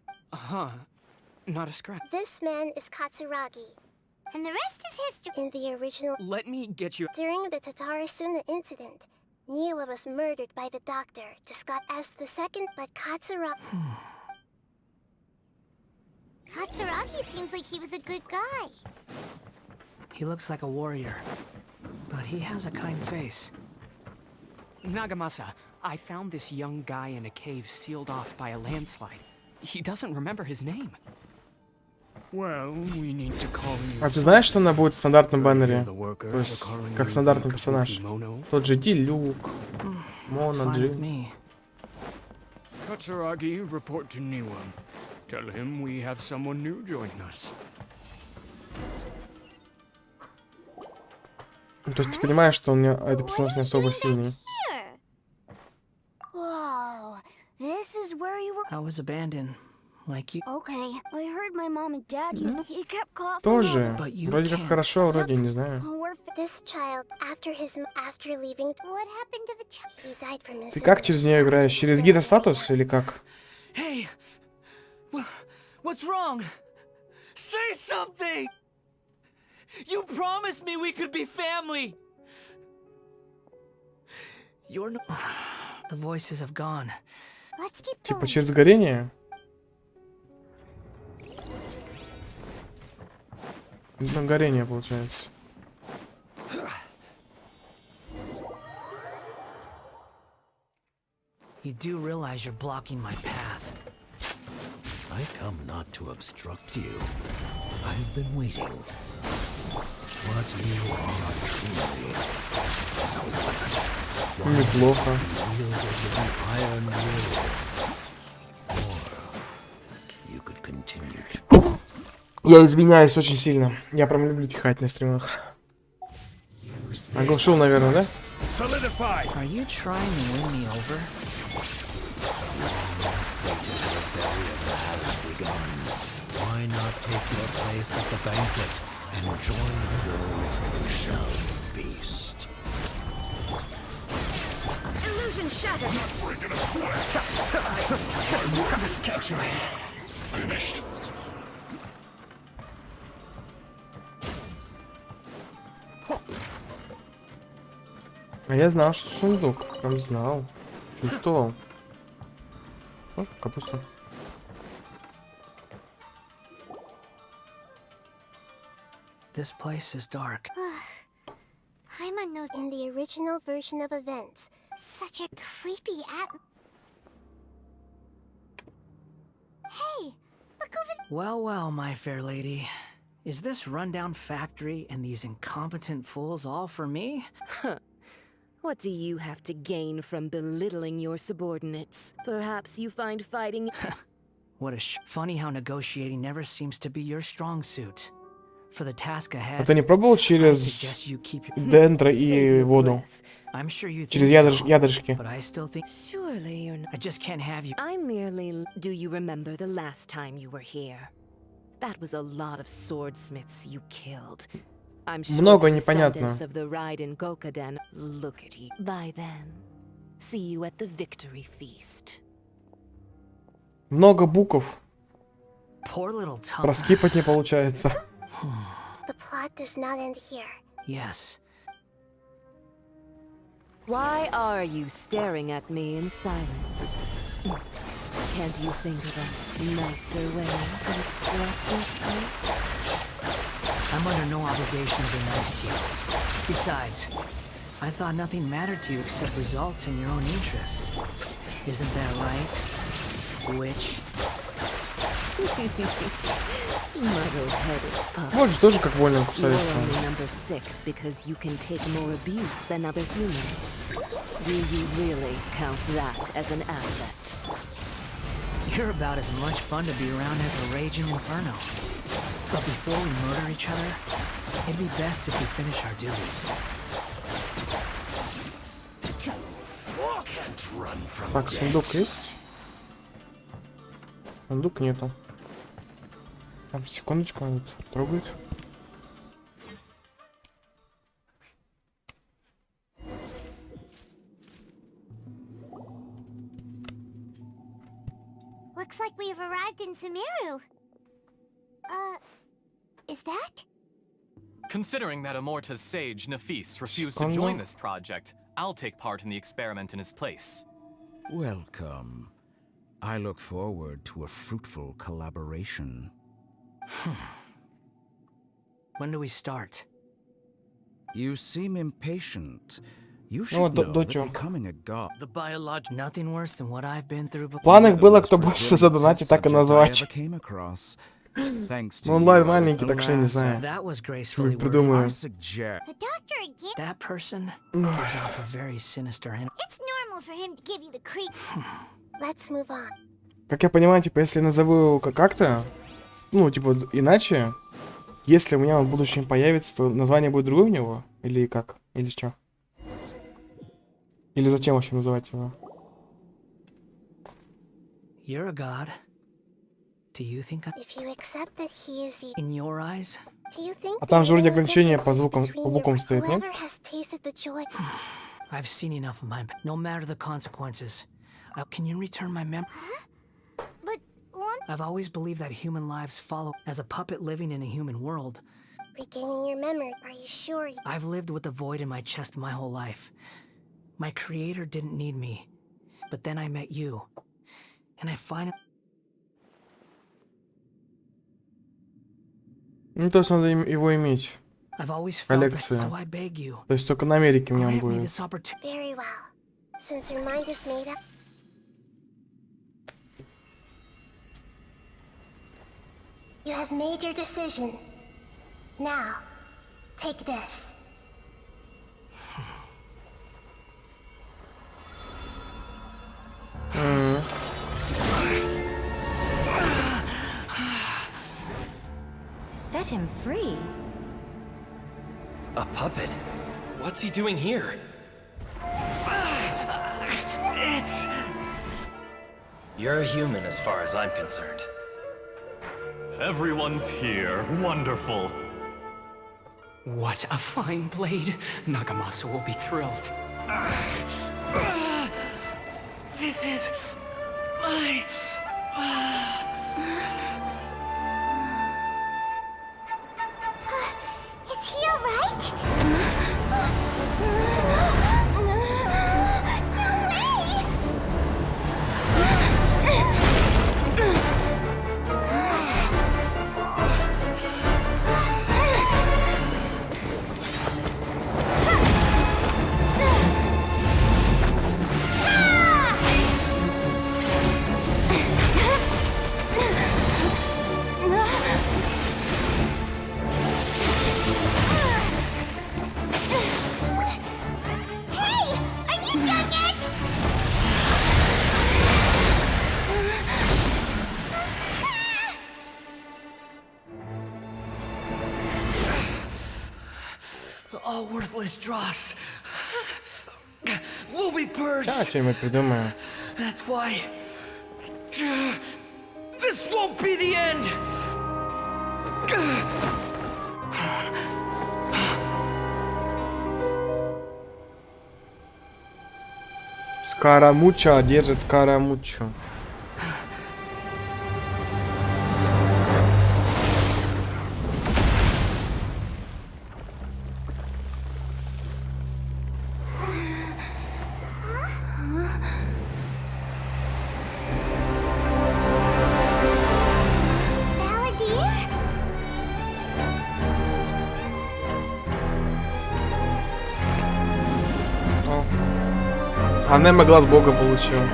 Not a scratch. this man is Katsuragi, and the rest is history. In the original, Let me get you. during the Tatarasuna incident, Niwa was murdered by the doctor, discussed as the second, but Katsuragi. Katsuragi seems like he was a good guy. He looks like a warrior, but he has a kind face. Nagamasa, I found this young guy in a cave sealed off by a landslide. He doesn't remember his name. Well, we need to call you. А ты знаешь, что она будет в стандартном баннере? То есть, как стандартный персонаж. Тот же Ди, Люк, Мона, Джин. Katsuragi, report to Niwa. Tell him we have someone new joining us. То есть ты понимаешь, что он этот персонаж не особо сильный. Whoa, this is where you were. I was abandoned, like you. Okay, I heard my mom and dad used. He kept coughing. Тоже. Вроде как хорошо, вроде не знаю. This child, after leaving, what happened to the child? He died from his. Ты как через нее играешь? Через гидро-статус или как? Hey! What's wrong? Say something! You promised me we could be family! You're no. The voices have gone. Let's keep Типа через горение? На горение получается. You do realize you're blocking my path. I come not to obstruct you. I've been waiting. What you are truly. Неплохо. Wielded with an iron will. Or you could continue to. Я извиняюсь очень сильно. Я прям люблю чихать на стримах. Оглушил, наверное, да? Are you trying to win me over? Why not take your place at the banquet and join those who shall feast? Illusion shattered. Miscalculated. Finished. А я знал, что сундук. Прям знал. Чувствовал. О, капуста. This place is dark. Paimon knows in the original version of events. Such a creepy Hey, look over Well, well, my fair lady. Is this rundown factory and these incompetent fools all for me? Huh. What do you have to gain from belittling your subordinates? Perhaps you find fighting... What a funny how negotiating never seems to be your strong suit. For the task ahead, А ты не пробовал через дендро и воду? Через ядрышки? Surely you're not... I just can't have you. I merely... Do you remember the last time you were here? That was a lot of swordsmiths you killed. I'm sure Много the непонятно. descendants of the Raiden Gokaden look at you. By then, see you at the victory feast. Много букв. Poor little tongue. Проскипать не получается. The plot does not end here. Yes. Why are you staring at me in silence? Can't you think of a nicer way to express yourself? I'm under no obligation to be nice to you. Besides, I thought nothing mattered to you except results in your own interests. Isn't that right, witch? Muddle-headed pup. Вот же тоже как вольно You're кусается. only number 6 because you can take more abuse than other humans. Do you really count that as an asset? You're about as much fun to be around as a raging inferno. But before we murder each other, it'd be best if we finish our duties. Так, сундук есть? Сундук нету. Там, секундочку, он трогает. Looks like we've arrived in Sumeru. Is that? Considering that Amorta's sage, Nafis, refused to join this project, I'll take part in the experiment in his place. Welcome. I look forward to a fruitful collaboration. When do we start? You seem impatient. You Ну should вот, know that дочу. becoming a god... The biological... Nothing worse than what I've бeen through В планах было, кто больше задонатит, так и назвать. Ну, онлайн маленький, так что я не знаю. That was gracefully Придумаю. The doctor again? That person gives off a very sinister energy. It's normal for him to give you the creep. Let's move on. Как я понимаю, типа, если я назову его как-то, ну, типа, иначе, если у меня он в будущем появится, то название будет другое у него? Или как? Или что? Или зачем вообще называть его? You're a god. Do you think I'm... If you accept that he is the... In your eyes? Do you think А там же вроде there are ограничения по differences звукам, between по буквам стоит, нет? whoever has tasted the joy? I've seen enough of mine. No matter the consequences. Can you return my memory? But one... I've always believed that human lives follow as a puppet living in a human world. Regaining your memory, are you sure? I've lived with the void in my chest my whole life. My creator didn't need me. But then I met you. And I finally... Ну, то есть надо его иметь. I've always felt it, Коллекция. so I beg you. То есть только на Америке мне он Grant me будет. this opportunity. Very well. Since your mind is made up... You have made your decision. Now, take this. Set him free. A puppet? What's he doing here? It's... You're a human as far as I'm concerned. Everyone's here. Wonderful. What a fine blade. Nagamasa will be thrilled. This is... my... Is he alright? All worthless dross will be purged. Сейчас что-нибудь придумаю. That's why this won't be the end. Скарамуча держит скарамучу. Она могла с Бога получила.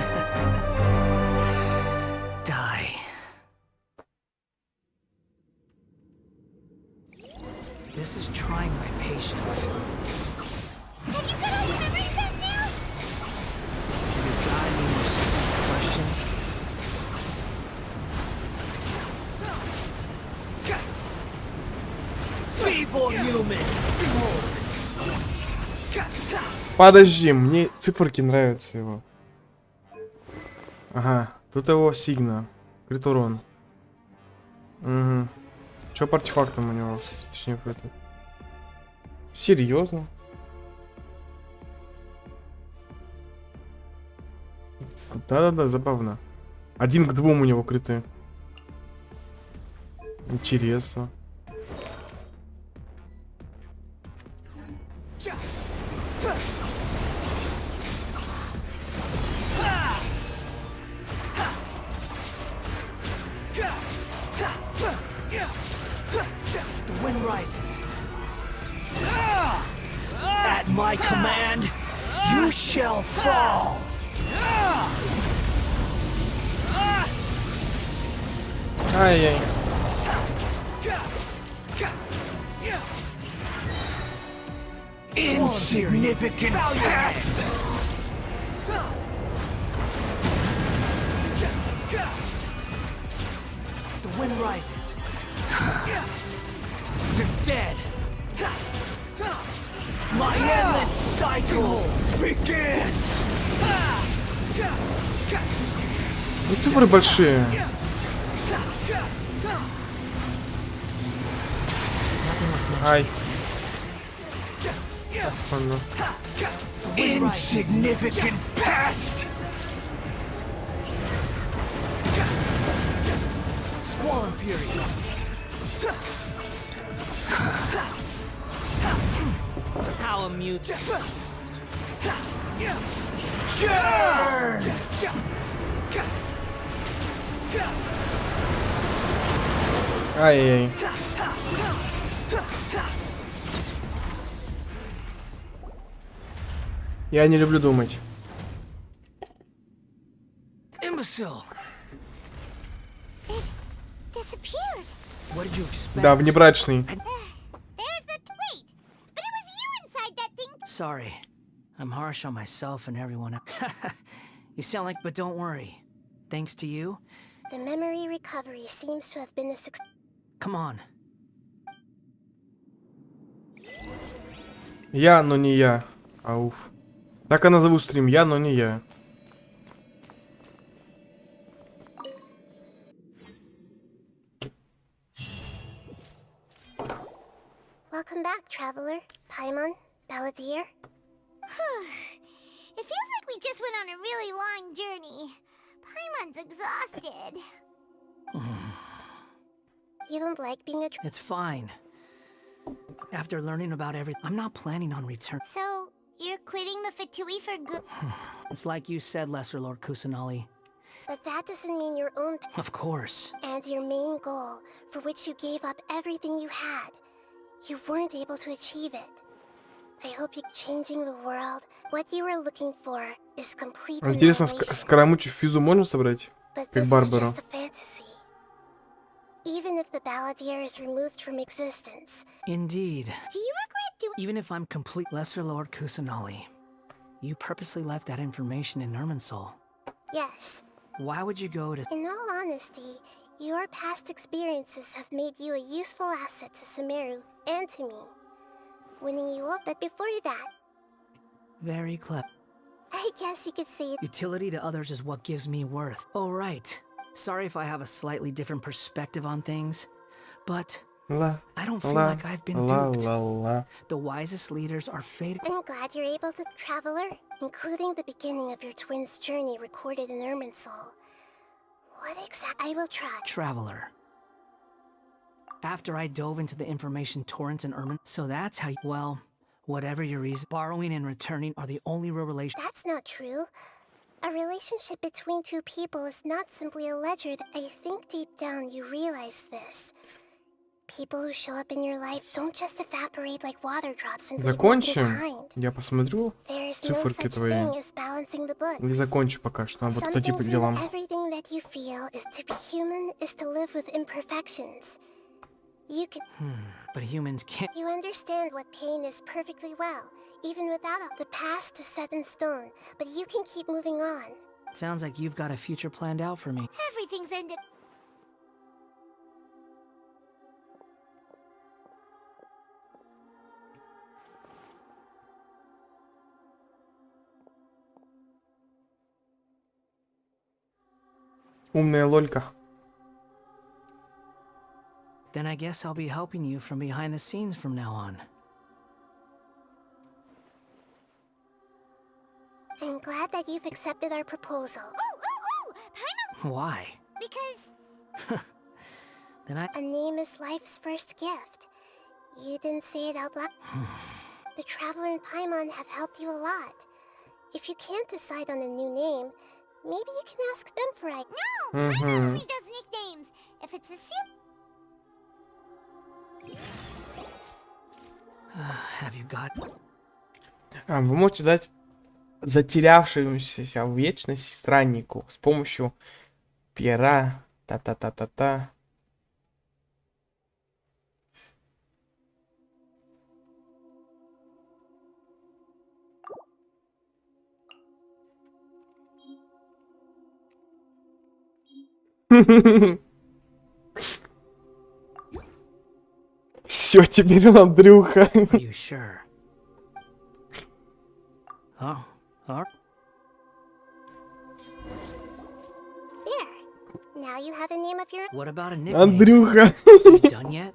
Die. This is trying my patience. Have you got all your memories back now? You got any more stupid questions? Feeble human. Подожди, мне циферки нравятся его. Ага, тут его сигна. Крит урон. Угу. Чё по артефактам у него? Точнее, это. Серьезно? Да-да-да, забавно. 1 к 2 у него криты. Интересно. The wind rises. At my command, you shall fall. Ай-яй. Insignificant past. The wind rises. You're dead. My endless cycle begins. Ну, цифры большие. Ай. Insignificant past. Squall and fury. How amusing. Churn! Ай-яй. Я не люблю думать. Imbecile. Disappeared. What did you expect? Да, внебрачный. There's the wait. But it was you inside that thing. Sorry. I'm harsh on myself and everyone else. You sound like, but don't worry. Thanks to you. The memory recovery seems to have been a success. Come on. Я, но не я. Ауф. Так я назову стрим. Я, но не я. Welcome back, traveler. Paimon, Balladeer. It feels like we just went on a really long journey. Paimon's exhausted. You don't like being a It's fine. After learning about everything, I'm not planning on return. So, you're quitting the Fatui for good? It's like you said, Lesser Lord Kusanali. But that doesn't mean your own... Of course. And your main goal, for which you gave up everything you had. You weren't able to achieve it. I hope you're changing the world. What you were looking for is complete Интересно, annihilation. скоромучу физу можно собрать? But Как this is Барбару. just a fantasy. Even if the Balladeer is removed from existence. Indeed. Do you regret doing... Even if I'm complete Lesser Lord Kusanali, you purposely left that information in Irminsul. Yes. Why would you go to... In all honesty, your past experiences have made you a useful asset to Sumeru and to me. winning you up, but before that, Very clever. I guess you could say Utility to others is what gives me worth. Oh, right. Sorry if I have a slightly different perspective on things, but I don't feel like I've been duped. The wisest leaders are fated. I'm glad you're able to, Traveler, including the beginning of your twins' journey recorded in Irminsul. What I will try. Traveler. After I dove into the information torrents in Ermin, so that's how well, whatever your reason, borrowing and returning are the only real relations. That's not true. A relationship between two people is not simply a ledger. I think deep down you realize this. People who show up in your life don't just evaporate like water drops and leave nothing behind. Я посмотрю циферки твои. Не закончу пока что, а вот это типа делам. Everything that you feel is to be human, is to live with imperfections. You can. But humans can't. You understand what pain is perfectly well, even without it. The past is set in stone, but you can keep moving on. Sounds like you've got a future planned out for me. Everything's ended. Умная лолька. Then I guess I'll be helping you from behind the scenes from now on. I'm glad that you've accepted our proposal. Why? Because Then I. a name is life's first gift. You didn't say it out loud. The Traveler and Paimon have helped you a lot. If you can't decide on a new name, maybe you can ask them for it. No! Paimon only does nicknames. If it's a Have you got? Вы можете дать затерявшемуся в вечности страннику с помощью пера та-та-та-та-та. Все, теперь он Андрюха. Are you sure? Oh. There. Now you have a name of your own. What about a nickname? Андрюха. You done yet?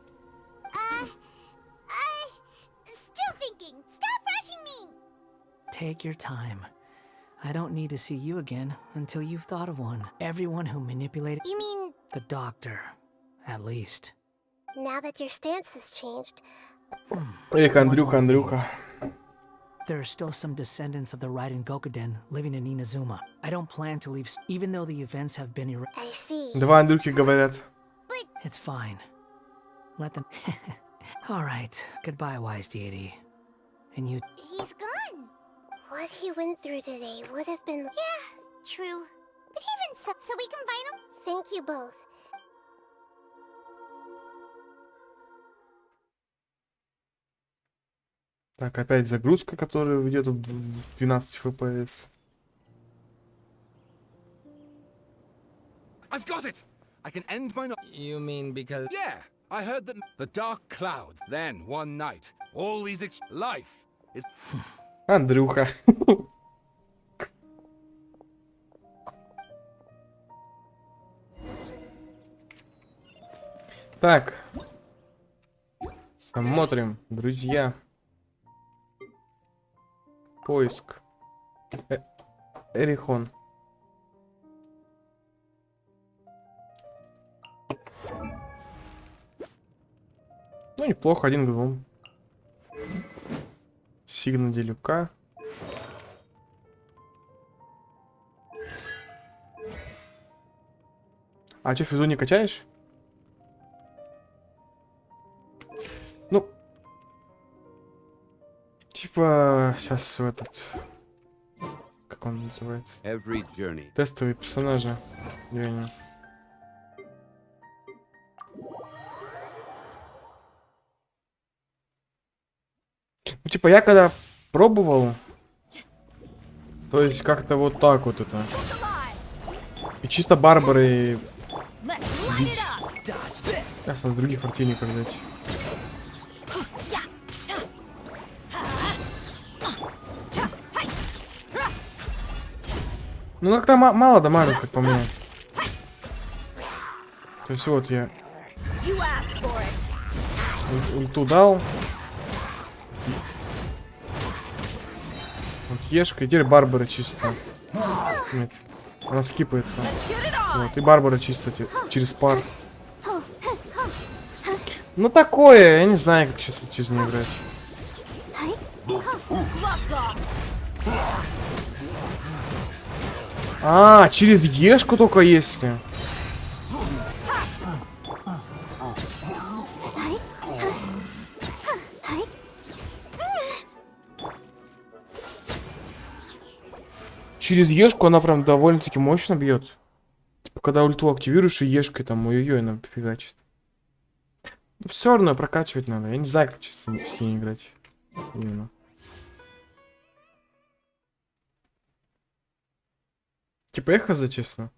Still thinking. Stop rushing me. Take your time. I don't need to see you again until you've thought of one. Everyone who manipulated. You mean the doctor, at least. now that your stance has changed? Эх, Андрюха, Андрюха. There are still some descendants of the Raiden Gokuden living in Inazuma. I don't plan to leave, even though the events have been I see. Два Андрюхи говорят. It's fine. Let them. All right. Goodbye, wise deity. And you. He's gone. What he went through today would have been. Yeah, true. But even so we can find him. Thank you both. Так, опять загрузка, которая ведет в 12 FPS. I've got it! I can end my You mean because... Yeah, I heard that the dark clouds. Then, one night, all these life is... Андрюха. Так. Смотрим, друзья. Поиск. Эрихон. Ну, неплохо, один к двум. Сигна Делюка. А что, физу не качаешь? Ну. Типа, сейчас в этот... Как он называется? Тестовые персонажи. Где они? Ну, типа, я когда пробовал, то есть как-то вот так вот это. И чисто барбары бить. Сейчас на других противников взять. Ну как-то мало дамажит, как по мне. То есть вот я ульту дал. Вот ешка, и теперь Барбара чисто. Нет, она скипается. Вот, и Барбара чисто через пар. Ну такое, я не знаю, как сейчас через нее играть. А, через ешку только если. Через ешку она прям довольно-таки мощно бьет. Типа, когда ульту активируешь и ешкой там, ой-ой-ой, она фигачит. Но все равно прокачивать надо. Я не знаю, как с ней играть. Именно. Типа я хз, честно.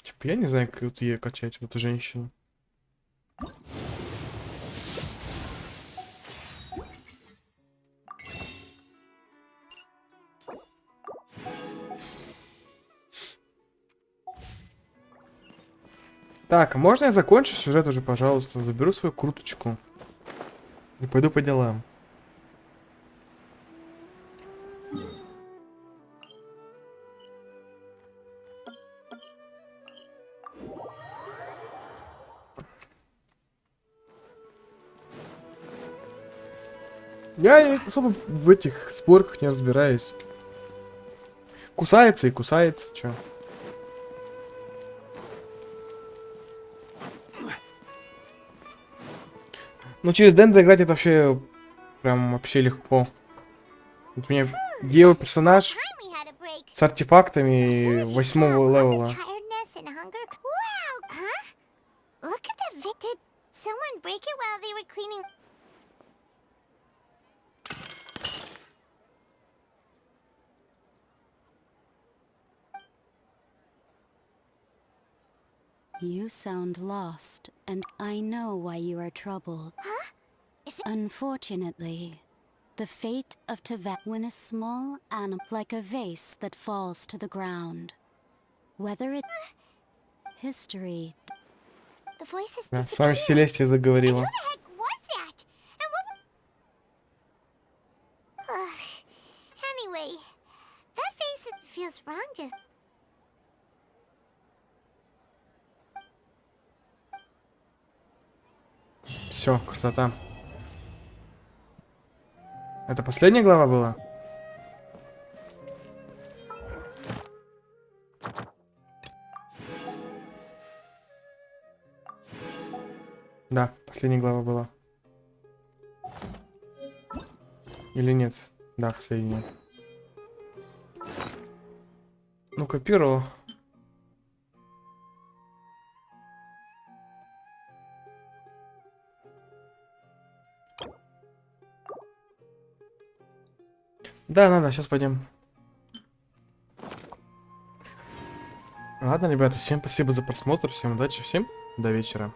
Типа я не знаю, как вот ее качать, вот эту женщину. Так, можно я закончу сюжет уже, пожалуйста? Заберу свою круточку. И пойду по делам. Я особо в этих сборках не разбираюсь. Кусается и кусается, чё. Ну, через Дендра играть это вообще прям вообще легко. Вот у меня его персонаж с артефактами 8-го левела. You sound lost, and I know why you are troubled. Unfortunately, the fate of Tibet when a small animal like a vase that falls to the ground. Whether it history. The voices Да, с вами Селестия заговорила. Anyway, that face feels wrong just. Все, красота. Это последняя глава была? Да, последняя глава была. Или нет? Да, последняя. Ну-ка, перо. Да, надо, сейчас пойдем. Ладно, ребята, всем спасибо за просмотр, всем удачи, всем до вечера.